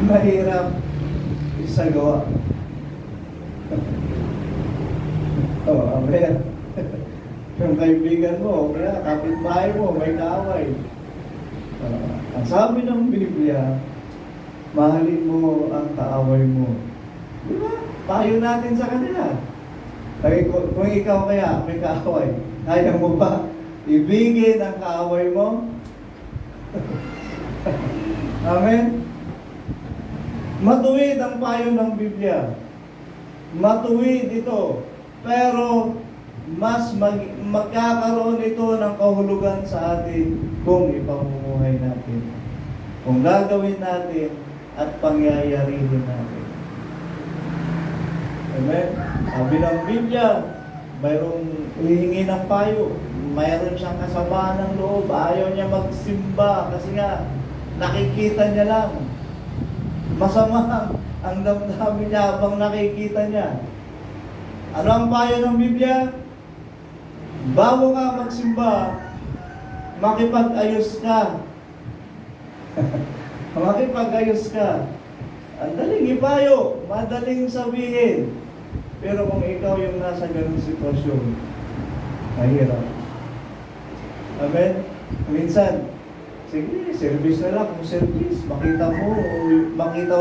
mahirap isagawa. Amen. Yung kaibigan mo, kaya kapitbahay mo, may kaaway. Ang sabi ng Biblia, mahalin mo ang kaaway mo. Diba? Tayo natin sa kanila. Kung ikaw kaya may kaaway, kaya mo ba ibigin ang kaaway mo? Amen? Matuwid ang payo ng Biblia. Matuwid ito. Pero mas magkakaroon ito ng kahulugan sa atin kung ipamumuhay natin. Kung gagawin natin at pangyayarihin natin. Amen? Sabi ng Biblia, mayroong hihingi ng payo. Mayroon siyang kasabahan ng loob. Ayaw niya magsimba kasi nga nakikita niya lang. Masama ang damdamin niya habang nakikita niya. Ano ang payo ng Biblia? Bago ka magsimba, makipag-ayos ka. Makipag-ayos ka. Ang daling ipayo, madaling sabihin. Pero kung ikaw yung nasa ganung sitwasyon, mahirap. Amen? Minsan, sige, service na lang. Kung service, makita mo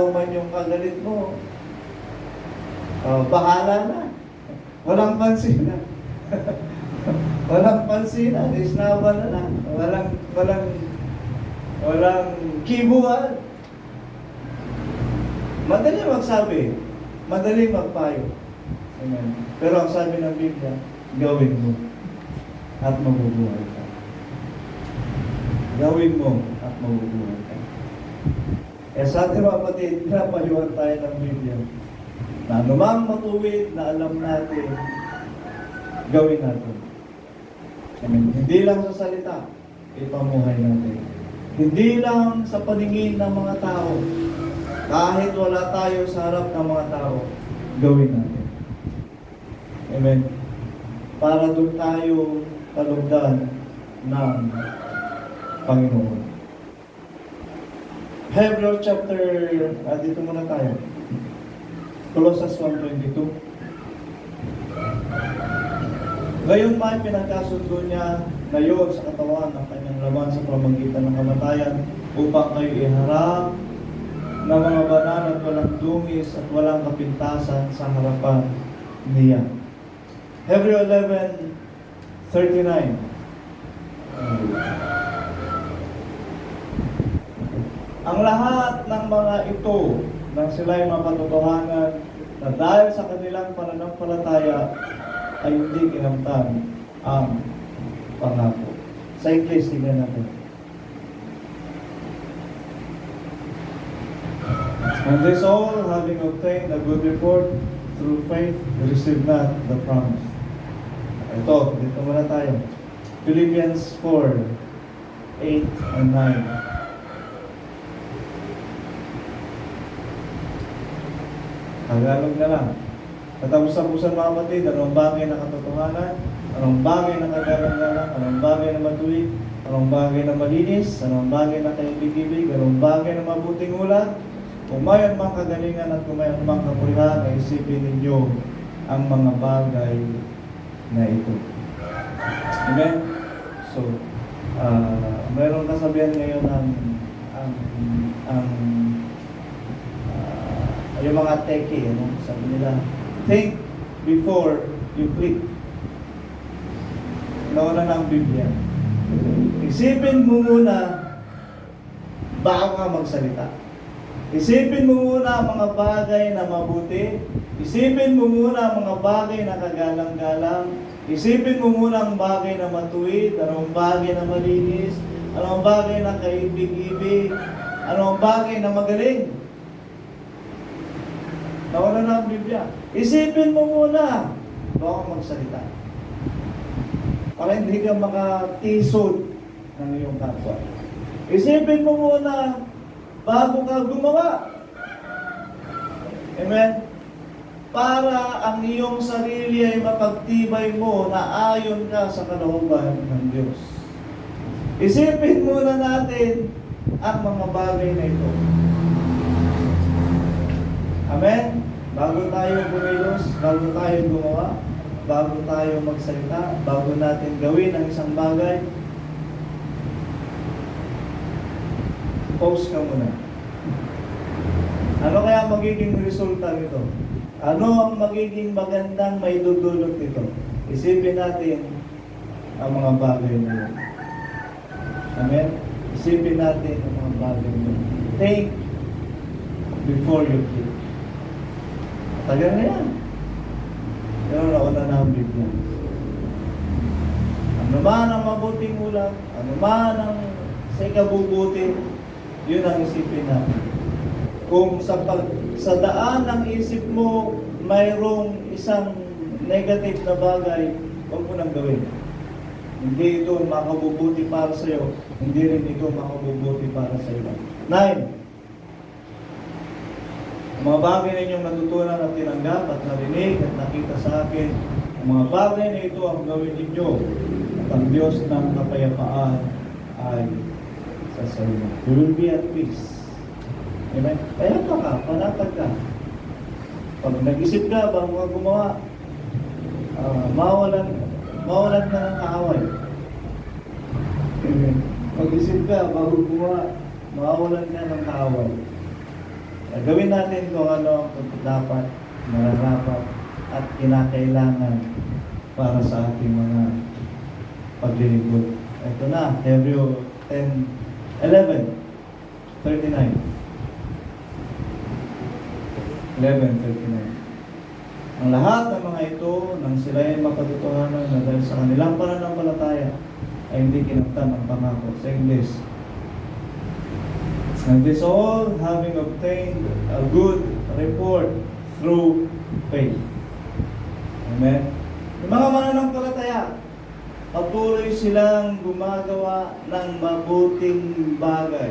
man yung kagalit mo. Bahala na. Walang pansinan. Walang pansinan. Isnaban na lang. Walang kibuhan. Madali magsabi. Madali magpayo. Amen. Pero ang sabi ng Biblia, gawin mo at mabubuhay ka. Gawin mo at mabubuhay ka. Sa ating mga kapatid, pinapayuhan tayo ng Biblia na anumang matuwid na alam natin, gawin natin. Amen. Hindi lang sa salita, ipamuhay natin. Hindi lang sa paningin ng mga tao. Kahit wala tayo sa harap ng mga tao, gawin natin. Amen. Para doon tayo kalugdan ng Panginoon. Hebrews chapter, dito muna tayo. Colossians 1:22. Gayon may pinagkasundo niya ngayon sa katawan ng kanyang laman sa pamamagitan ng kamatayan upang kayo iharap na mga banal at walang dungis at walang kapintasan sa harapan niya. Hebrew 11:39. Ang lahat ng mga ito nang sila'y mapatotohanan na dahil sa kanilang pananampalataya ay hindi kinamtan ang pangako. Sa English, tingnan natin. And this all, having obtained a good report through faith, received not the promise. Ito, dito muna tayo. Philippians 4:8 and 9. Tagalog na lang. Katapos-tapusan mga kapatid, anong bagay na katotohanan, anong bagay na kagalang-galang, anong bagay na matuwid, anong bagay na malinis, anong bagay na kaibig-ibig, anong bagay na mabuting ulat, kung mayon mang kagalingan at kung mayon mang kapurihan, ay isipin ninyo ang mga bagay na ito. Amen? So, mayroong kasabihan ngayon yung mga teki, sabi nila, think before you click. Nauna na ang Biblia. Isipin mo muna bago ka magsalita. Isipin mo muna ang mga bagay na mabuti. Isipin mo muna ang mga bagay na kagalang-galang. Isipin mo muna ang bagay na matuwid, anong bagay na malinis, anong bagay na kaibig-ibig, anong bagay na magaling. Nawala na ang Biblia. Isipin mo muna bago ka magsalita. Para hindi ka makatisod ng iyong kapwa. Isipin mo muna bago ka gumawa. Amen? Para ang iyong sarili ay mapagtibay mo na ayon ka sa kalooban ng Diyos. Isipin muna natin ang mga bagay na ito. Amen? Bago tayo bumilos, bago tayo gumawa, bago tayo magsalita, bago natin gawin ang isang bagay, pause ka muna. Ano kaya magiging resulta nito? Ano ang magiging magandang may dudulot nito? Isipin natin ang mga bagay na yun. Amen? Isipin natin ang mga bagay na yun. Think before you think. Tagal na yan. Pero nauna na ang Biblia. Ano man ang mabuting ulat, ano man ang sa ikabubuti, yun ang isipin natin. Kung sa daan ng isip mo, mayroong isang negative na bagay, huwag mo nang gawin. Hindi ito makabubuti para sa iyo, hindi rin ito makabubuti para sa iba. 9. Ang mga bagay na inyong natutunan at tinanggap at narinig at nakita sa akin, ang mga bagay na ito ang gawin ninyo at ang Diyos ng kapayapaan ay sa inyo. You will be at peace. Amen? Kaya ka, panatag ka. Pag nag-isip ka, bago ka gumawa, mawalan ka ng kaaway. Amen? Pag-isip ka, bago gumawa, mawalan ka ng kaaway. Gawin natin kung ano ang dapat, nararapat, at kinakailangan para sa ating mga paglilingkod. Ito na, Hebrew 11:39. 11:39. Ang lahat ng mga ito, nang sila ay mapatutuhanan na dahil sa kanilang pananampalataya, ay hindi kinamtan ang pangako. Sa English, and this all having obtained a good report through faith. Amen? Yung mga mananampalataya, patuloy silang gumagawa ng mabuting bagay.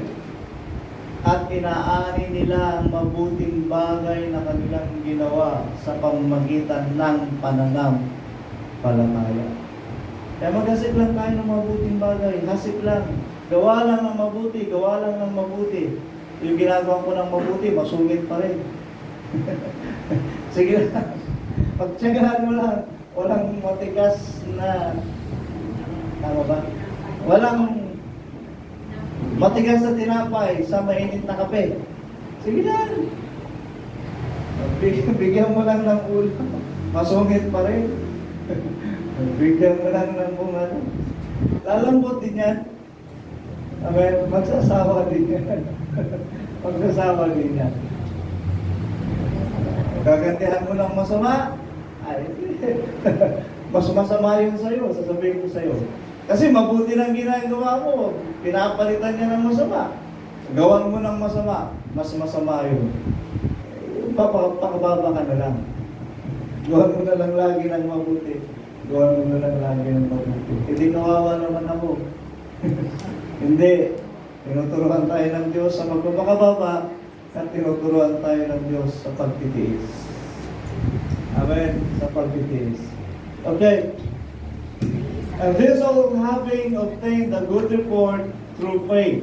At inaani nila ang mabuting bagay na kanilang ginawa sa pamamagitan ng pananampalataya. Kaya maghasik lang tayo ng mabuting bagay. Hasik lang. Gawa lang ng mabuti, gawa lang ng mabuti. Yung ginagawa ko ng mabuti, masungit pa rin. Sige lang. Pagtsagahan mo lang. Walang matigas na, tama ba? Walang matigas na tinapay sa mainit na kape. Sige lang. Bigyan mo lang ng ulo. Masungit pa rin. Bigyan mo lang ng ano. Lalambot din yan. Amen. Magsasawa din yan. Magsasawa din yan. Gagantihan mo ng masama, ay, mas masama yun sa'yo, sasabihin ko sa'yo. Kasi mabuti ng ginagawa mo, pinapalitan niya ng masama. Gawan mo ng masama, mas masama yun. Pakababa ka na lang. Gawan mo na lang lagi ng mabuti. Gawan mo na lang lagi ng mabuti. Hindi kawawa naman ako. Hindi. Tinuturuan tayo ng Diyos sa magpapakababa at tinuturuan tayo ng Diyos sa pagtitiis. Amen. Sa pagtitiis. Okay. And this all having obtained a good report through faith.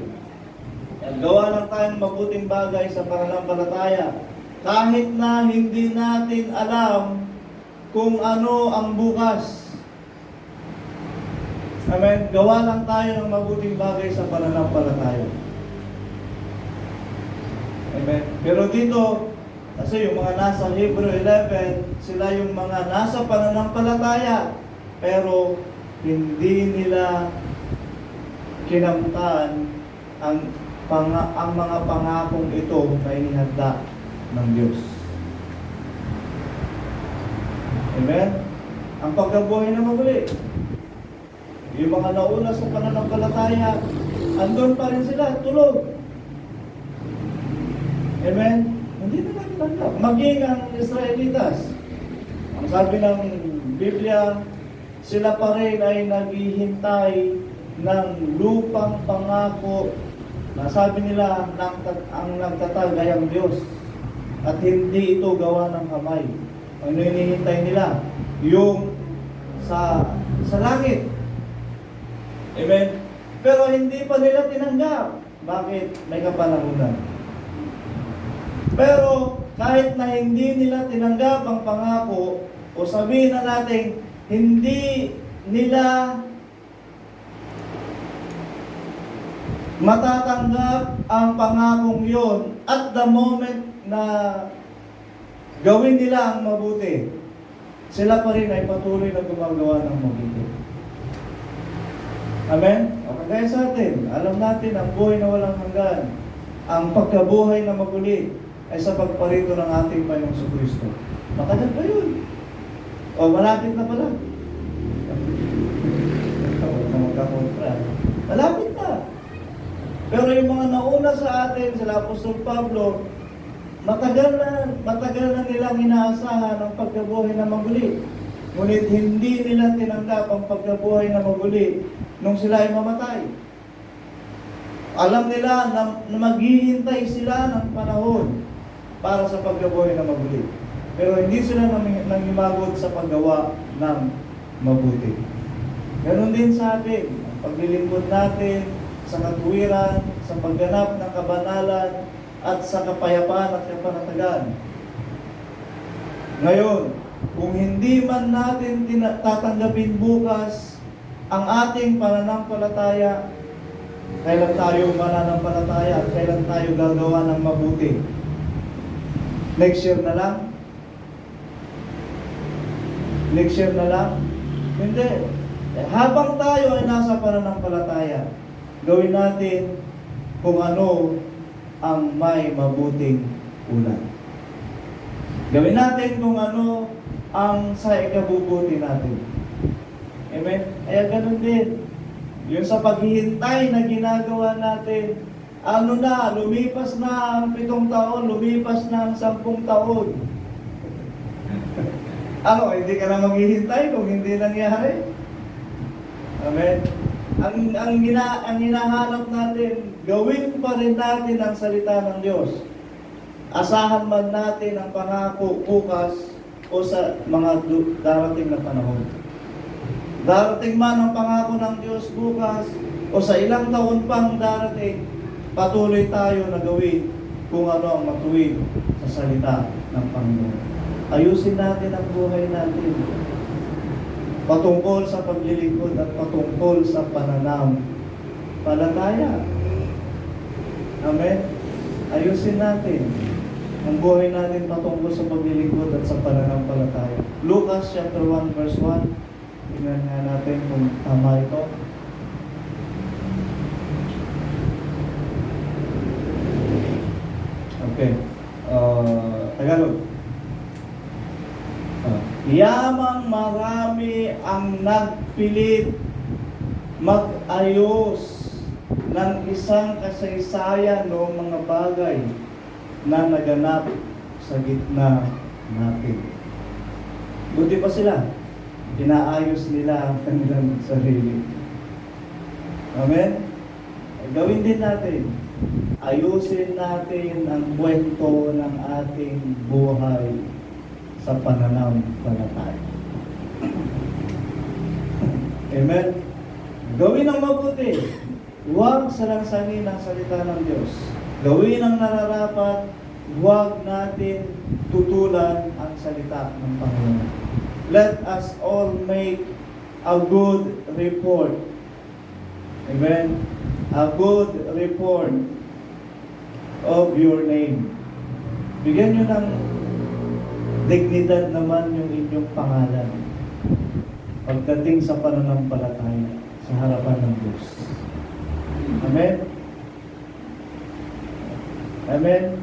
At gawa lang tayong mabuting bagay sa pananampalataya. Kahit na hindi natin alam kung ano ang bukas. Amen. Gawa lang tayo ng mabuting bagay sa pananampalataya. Amen. Pero dito, kasi yung mga nasa Hebrew 11, sila yung mga nasa pananampalataya, pero hindi nila kinamtan ang mga pangakong ito na inihanda ng Diyos. Amen? Ang pagkabuhay na muli. Yung mga nauna sa pananampalataya, andun pa rin sila, tulog. Amen? Hindi nila kinamtan. Maging ang Israelitas. Ang sabi ng Biblia, sila pa rin ay naghihintay ng lupang pangako na sabi nila ang nagtatag ay ang Diyos at hindi ito gawa ng kamay. Ano hinihintay nila? Yung sa langit. Amen? Pero hindi pa nila tinanggap. Bakit? May kapanahunan. Pero kahit na hindi nila tinanggap ang pangako o sabihin na natin hindi nila matatanggap ang pangakong yon at the moment na gawin nila ang mabuti, sila pa rin ay patuloy na gumagawa ng mabuti. Amen? O kagaya sa atin, alam natin ang buhay na walang hanggan, ang pagkabuhay na maguli ay sa pagparito ng ating Panginoong Kristo. Matagal pa yun. O malapit na pala. Malapit na. Pero yung mga nauna sa atin, sila Apostol Pablo, matagal na nilang inaasahan ang pagkabuhay na maguli. Ngunit hindi nila tinanggap ang pagkabuhay na maguli nung sila ay mamatay. Alam nila na maghihintay sila ng panahon para sa pagkabuhay na maguli. Pero hindi sila nangimagot sa paggawa ng mabuti. Ganon din sa atin, ang paglilingkod natin sa katuwiran, sa pagganap ng kabanalan, at sa kapayapaan at kapanatagan. Ngayon, kung hindi man natin tatanggapin bukas ang ating pananampalataya, kailan tayo mananampalataya at kailan tayo gagawa ng mabuti? Next year na lang? Next year na lang? Hindi. Habang tayo ay nasa pananampalataya, gawin natin kung ano ang may mabuting ulan. Gawin natin kung ano ang sa ikabubuti natin. Amen? Kaya ganun din. Yung sa paghihintay na ginagawa natin, ano na, lumipas na ang 7 taon, lumipas na ang 10 taon. Ano, hindi ka na maghihintay kung hindi nangyari? Amen? Ang hinahanap natin, gawin pa rin natin ang salita ng Diyos. Asahan man natin ang pangako bukas o sa mga darating na panahon. Darating man ang pangako ng Diyos bukas o sa ilang taon pang darating, patuloy tayo na gawin kung ano ang matuwid sa salita ng Panginoon. Ayusin natin ang buhay natin patungkol sa paglilingkod at patungkol sa pananampalataya. Amen? Ayusin natin ang buhay natin patungkol sa paglilingkod at sa pananampalataya. Lucas chapter 1 verse 1. Tingnan nga natin kung tama ito. Okay. Tagalog. Yamang marami ang nagpilit mag-ayos ng isang kasaysayan o mga bagay na naganap sa gitna natin. Buti pa sila, inaayos nila ang kanilang sarili. Amen? Gawin din natin. Ayusin natin ang kwento ng ating buhay sa pananampalataya. Amen? Gawin ang mabuti. Huwag salangsangin ang salita ng Diyos. Gawin ang nararapat. Huwag natin tutulan ang salita ng Panginoon. Let us all make a good report. Amen? A good report of your name. Bigyan nyo ng dignidad naman yung inyong pangalan pagdating sa pananampalataya sa harapan ng Diyos. Amen? Amen?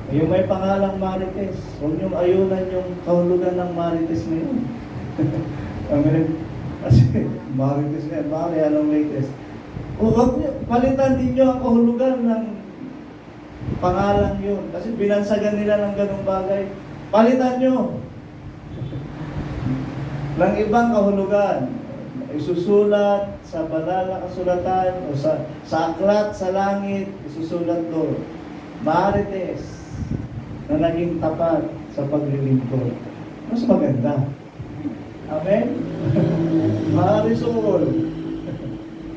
Yung may pangalang Marites, huwag niyong ayunan yung kahulugan ng Marites ngayon. Amen? Kasi Marites nga, Mari, anong latest? Huwag niyo, palitan din niyo ang kahulugan ng pangalan yun. Kasi binansagan nila ng ganung bagay. Palitan niyo ng ibang kahulugan. Isusulat sa banal na kasulatan o sa aklat sa langit, isusulat doon. Marites na naging tapat sa paglilingkod. Mas maganda. Amen? Marisol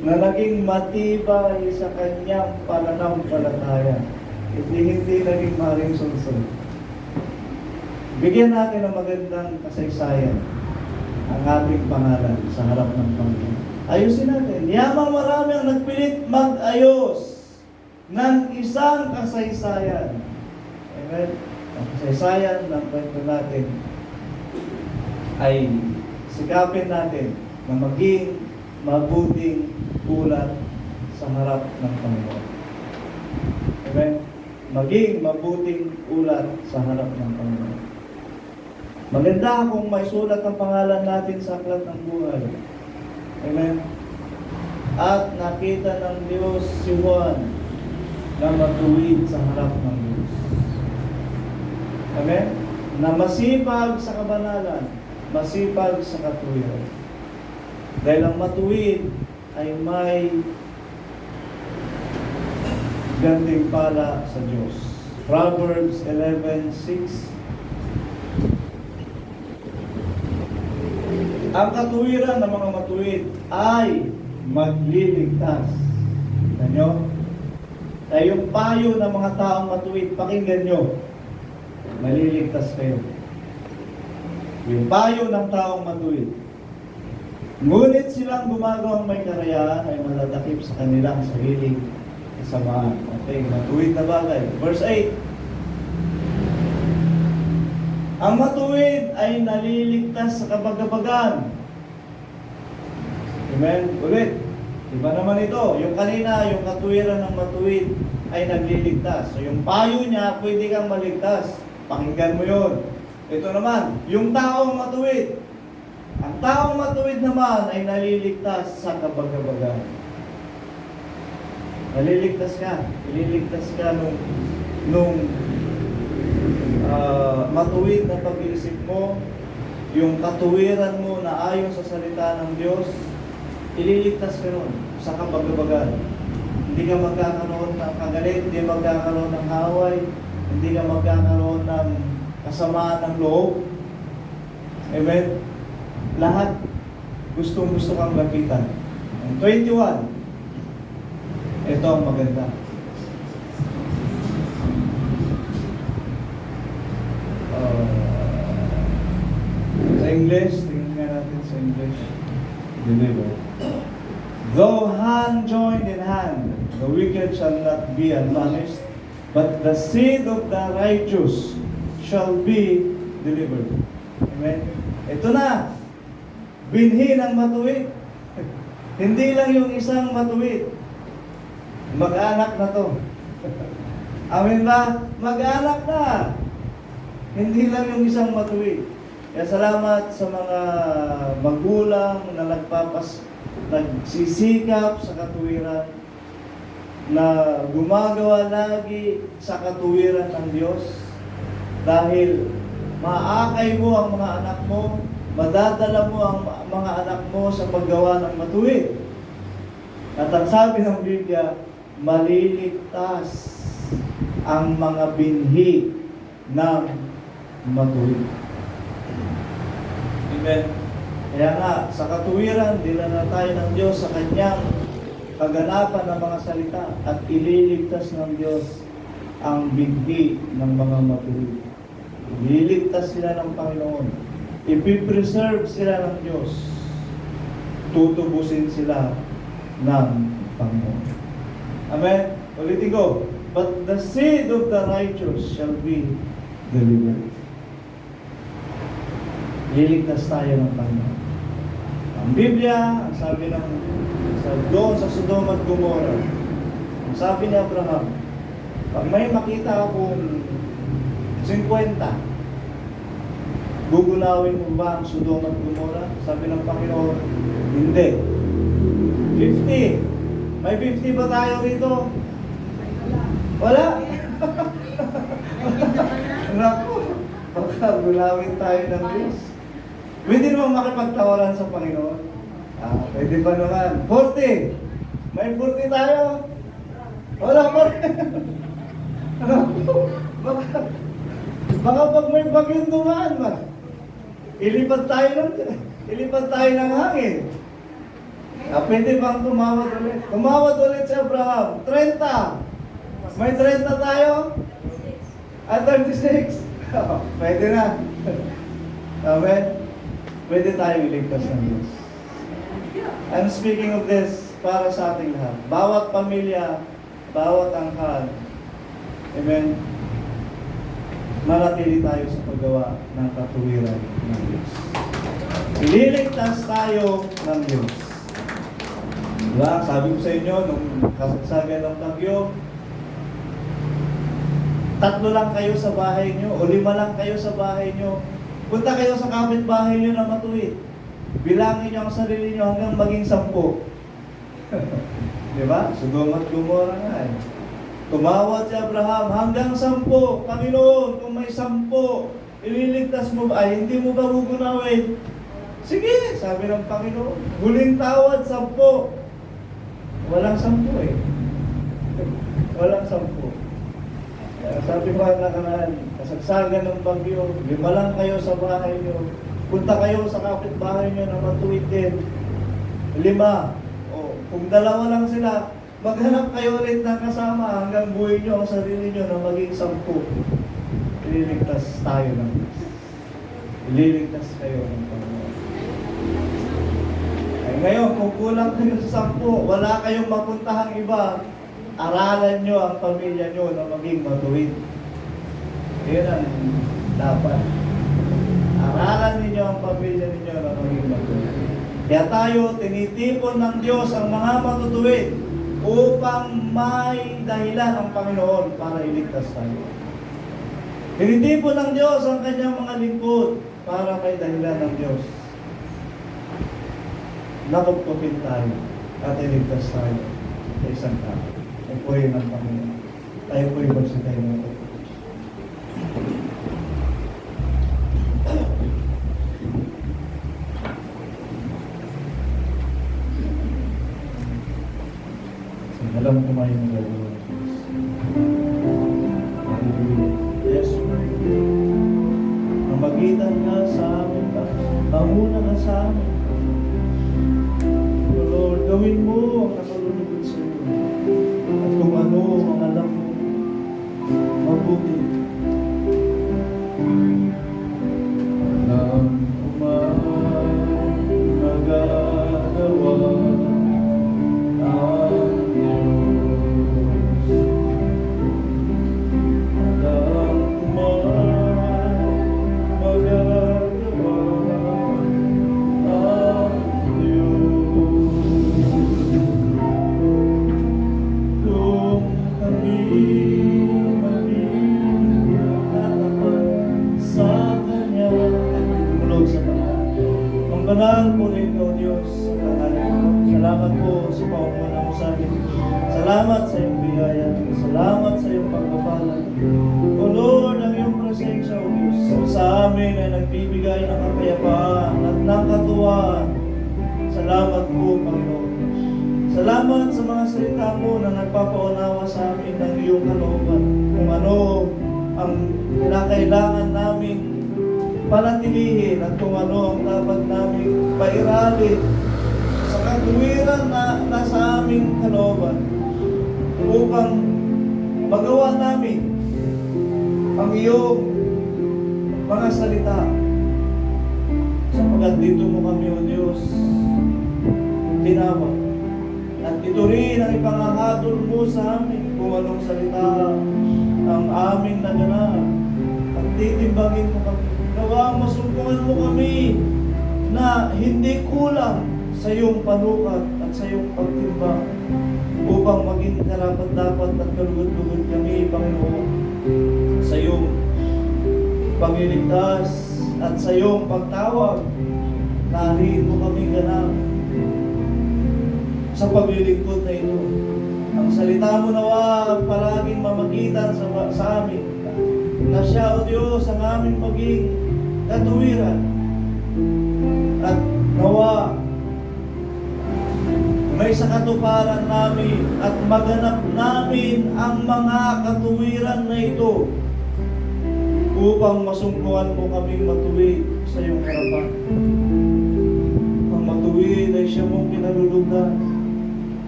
na naging matibay sa kanyang pananampalataya. Hindi naging maring sulsol. Bigyan natin ng magandang kasaysayan ang ating pangalan sa harap ng Panginoon. Ayusin natin. Yamang marami ang nagpilit mag-ayos ng isang kasaysayan. Amen? Ang kasaysayan ng kwento natin ay sikapin natin na maging mabuting ulat sa harap ng Panginoon. Amen? Maging mabuting ulat sa harap ng Panginoon. Maganda kung may sulat ang pangalan natin sa aklat ng buhay. Amen? At nakita ng Diyos si Juan na matuwid sa harap ng Diyos. Amen? Na masipag sa kabanalan, masipag sa katuwiran. Dahil ang matuwid ay may gantimpala sa Diyos. Proverbs 11:6. Ang katuwiran ng mga matuwid ay magliligtas. Tanyo? Kaya yung payo ng mga taong matuwid, pakinggan nyo. Maliligtas kayo. Yung payo ng taong matuwid. Ngunit silang gumagawang may karayaan ay maladakip sa kanilang sariling kasamaan. Okay, matuwid na bagay. Verse 8. Ang matuwid ay naliligtas sa kabagabagan. Amen? Ulit. Iba naman ito. Yung kanina, yung katuwiran ng matuwid ay nagliligtas. So yung payo niya, pwede kang maligtas. Pakinggan mo yun. Ito naman, yung taong matuwid. Ang taong matuwid naman ay naliligtas sa kabagabagan. Naliligtas ka. Ililigtas ka nung matuwid na pag-iisip mo, yung katuwiran mo na ayon sa salita ng Diyos, ililigtas ka nun sa kabagabagan. Hindi ka magkakaroon ng kagalit, hindi magkakaroon ng away, hindi ka magkakaroon ng kasamaan ng loob. Amen? Lahat gustong-gusto kang lapitan. 21. Ito ang maganda. English, tingnan nga natin sa English. Deliver. Though hand joined in hand, the wicked shall not be admonished, but the seed of the righteous shall be delivered. Amen? Ito na, binhi ng matuwid. Hindi lang yung isang matuwid. Mag-anak na to. Amen ba? Mag-anak na. Hindi lang yung isang matuwid. Kaya salamat sa mga magulang na nagsisikap sa katuwiran, na gumagawa lagi sa katuwiran ng Diyos. Dahil maakay mo ang mga anak mo, madadala mo ang mga anak mo sa paggawa ng matuwid. At ang sabi ng Biblia, maliligtas ang mga binhi ng matuwid. Amen. Kaya nga, sa katuwiran, dinala tayo ng Diyos sa Kanyang kaganapan ng mga salita at ililigtas ng Diyos ang binhi ng mga matuwid. Ililigtas sila ng Panginoon. Ipipreserve sila ng Diyos. Tutubusin sila ng Panginoon. Amen? Ulitin ko. But the seed of the righteous shall be delivered. Liligtas tayo ng Panginoon. Ang Biblia, ang sabi ng doon sa Sodom at Gomorrah, ang sabi ni Abraham, pag may makita akong 50, gugulawin mo ba ang Sodom at Gomorrah? Sabi ng Panginoon, hindi. 50. May 50 ba tayo rito? Wala. Naku, baka gulawin tayo ng Diyos. Pwede naman makipagtawaran sa Panginoon. Pwede ba naman? 40. May 40 tayo. Wala 40. Baka pag may bagyong dumaan, ilipad tayo ng hangin. Pwede bang tumawad ulit? Tumawad ulit si Abraham. 30. May 30 tayo? 36. Pwede na. Amen? Pwede tayo iligtas ng Diyos. I'm speaking of this para sa ating lahat. Bawat pamilya, bawat angkan. Amen? Manatili tayo sa paggawa ng katuwiran ng Diyos. Ililigtas tayo ng Diyos. Diba? Sabi ko sa inyo, nung kasagsagan ng bagyo, 3 lang kayo sa bahay nyo, o 5 lang kayo sa bahay nyo. Punta kayo sa kapitbahay nyo na matuwid. Bilangin nyo ang sarili nyo hanggang maging 10. Diba? Sodom at Gomorrah nga eh. Tumawad si Abraham hanggang 10. Panginoon, kung may 10, ililigtas mo ba? Ay, hindi mo ba gugunawin? Sige, sabi ng Panginoon. Huling tawad, 10. Walang 10 eh. Walang 10. Sabi ko na kanaan, kasagsagan ng bagyo, 5 lang kayo sa bahay nyo. Punta kayo sa kapitbahay nyo na matuwid din. 5. O, kung 2 lang sila, maghanap kayo ulit ng kasama hanggang buhay nyo ang sarili nyo na maging 10. Ililigtas tayo ng Diyos. Ililigtas kayo ng Panginoon. Ay ngayon, kung kulang kayo sa 10, wala kayong mapuntahang iba, aralan nyo ang pamilya nyo na maging matuwid. Yun ang dapat. Aralan ninyo ang pamilya ninyo na maging matuwid. Kaya tayo, tinitipon ng Diyos ang mga matutuwid upang may dahilan ang Panginoon para iligtas tayo. Tinitipon ng Diyos ang kanyang mga lingkod para may dahilan ng Diyos. Nakupkupin tayo at iligtas tayo sa isang tao. Ay po yun ang Panginoon. Tayo po yung tayo ng ito. Alam ko may yung gagawin. Yes, mamagitan ka sa amin ka. Mamuna ka sa amin. Lord, gawin mo ang nakalulugod sa iyo. At kung ano ang alam mo, mabuti. Alam ko Mabanal po rin o Diyos sa pangalan mo. Salamat po sa paumunan mo sa amin. Salamat sa iyong biyaya. Salamat sa iyong pagpapala. O Lord, ang iyong presensya o Diyos sa amin ay nagbibigay ng kapayapaan at ng katuwaan. Salamat po, Panginoon. Salamat sa mga salita mo na nagpapaunawa sa amin ng iyong kalooban. Kung ano ang kinakailangan namin panatilihin at kung ano ang dapat namin pairalin sa katuwiran na nasa aming kalooban upang magawa namin ang iyong mga salita. Sapagkat dito mo kami, O Diyos, tinawag. At ito rin ang ipangahatol mo sa amin kung anong salita ang aming naganap. At titimbangin mo kami. Nawa masumpungan mo kami na hindi kulang sa iyong panukat at sa iyong pagtimbang upang maging karapat-dapat at kalugod-lugod kami, Panginoon, sa iyong pagliligtas at sa iyong pagtawag. Nariin mo kami ganap sa paglilingkod na ito. Ang salita mo nawa ang palaging mamagitan sa amin na siya, O Diyos, ang aming maging katuwiran. At nawa may sa katuparan namin at maganap namin ang mga katuwiran na ito upang masungkuhan mo kaming matuwid sa iyong harapan. Ang matuwid ay siya mong kinalulugan.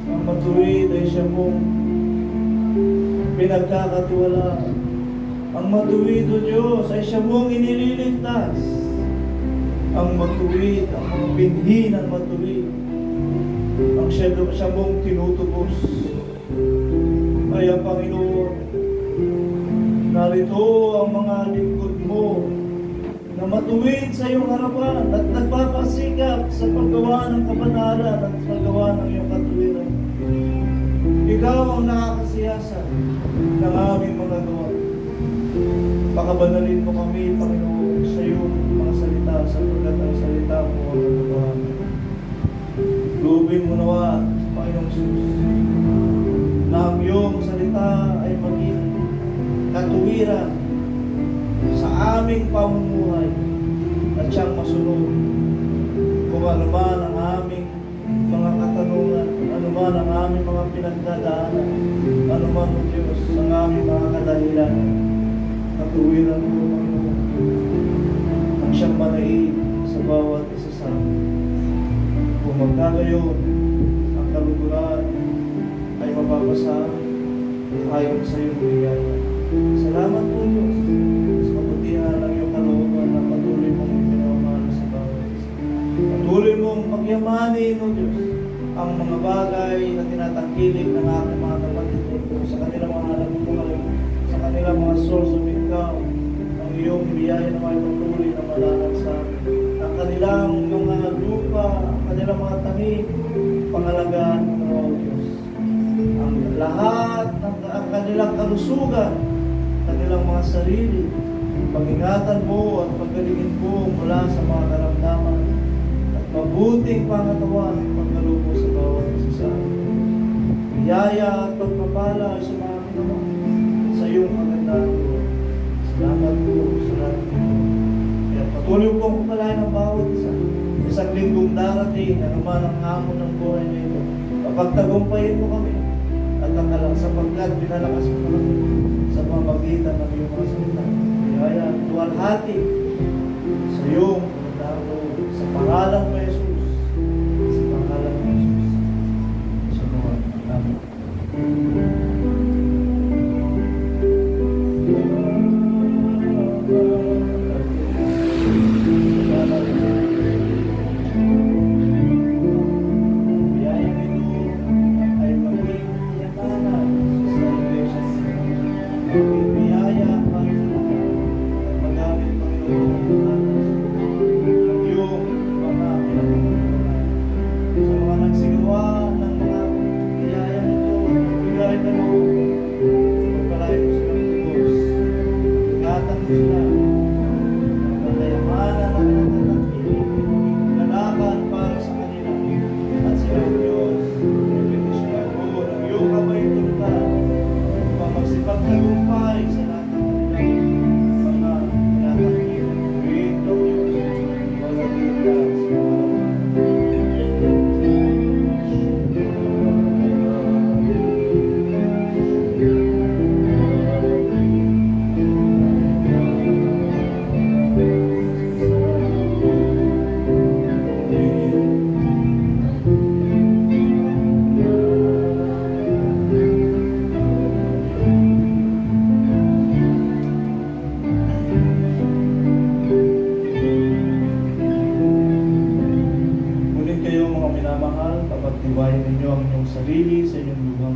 Ang matuwid ay siya mong pinagkakatiwalaan. Ang matuwid, O Diyos, ay siya mong inililigtas. Ang matuwid, ang mga binhi ng matuwid, ang siya mong tinutubos. Kaya, Panginoon, narito ang mga lingkod mo na matuwid sa iyong harapan at nagpapasikap sa paggawa ng kabanalan at paggawa ng iyong katuwiran. Ikaw ang nakakasiyasan ng aming mga gawa. Pakabanalin mo kami, Panginoon, sa iyong mga salita, sapagkat ang salita mo ang katotohanan. Lubin mo nawa, Panginoong Jesus, na ang iyong salita ay maging katuwiran sa aming pamumuhay at siyang masunod. Kung ano man ang aming mga katanungan, ano man ang aming mga pinagdadaanan, ano man, O Diyos, ang aming mga kadahilan, katuwiran mo, Panginoon, ang siyang manaig sa bawat isa sa amin. Kung magkagayon, ang kaluguran ay mapapasahan ayon sa iyong biyaya. Salamat po, Diyos, sa kabutihan ng iyong kalooban na patuloy mong ipinamahal sa bawat isa. Patuloy mong pagyamanin, O Diyos, ang mga bagay na tinatangkilik ng aking mga kapatid sa kanilang mga alam buhay, sa kanilang mga source of income, ang iyong biyaya na may patuloy na malalang sa amin. Ang kanilang mga lupa, ang kanilang mga tanim, pangalagaan mo, O Diyos. Ang lahat ng kanilang kalusugan, kanilang mga sarili, pag-ingatan mo at paggalingin mo mula sa mga karamdaman at mabuting pangatawan pagkalupo sa bawat isa sa amin. Biyaya at pagpapala ay sumami naman sa iyong magandang Lord. Salamat po sa lahat nito. Kaya patuloy po ang kupalain ng bawat isa. Isang linggong darating, ano man ang hamon ng buhay na ito, mapagtagumpayin mo kami at nakalang sapagkat pinalakas mo kami sa pamagitan ng iyong mga salita. Kaya tuwalhati sa iyong magandang Lord, sa pangalan mo Jesus, sa pangalan mo Jesus. Sa Lord. Amen.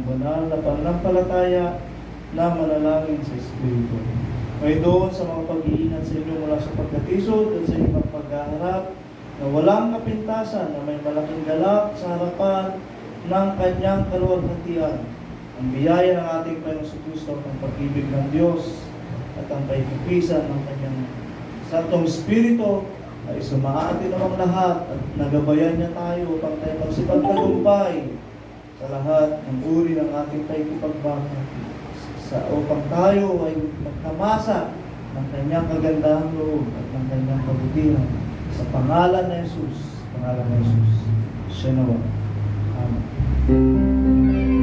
banal na pananampalataya na manalangin sa Espiritu. May doon sa mga pag-iingat sa inyo mula sa pagkatisod at sa inyong paghaharap na walang kapintasan, na may malaking galak sa harapan ng kanyang kaluwalhatian. Ang biyaya ng ating Panginoong Kristo, ang pag-ibig ng Diyos at ang kaipupisan ng kanyang Santong Espiritu ay sumaatin namang lahat at nagabayan niya tayo upang tayo magsipagtagumpay sa lahat ng uri ng ating pakikipagbaka, upang tayo ay magkamasa ng kanyang kagandahang loob at ng kanyang kabutihan sa pangalan ng Jesus. Pangalan ng Jesus. Siya nawa. Amen.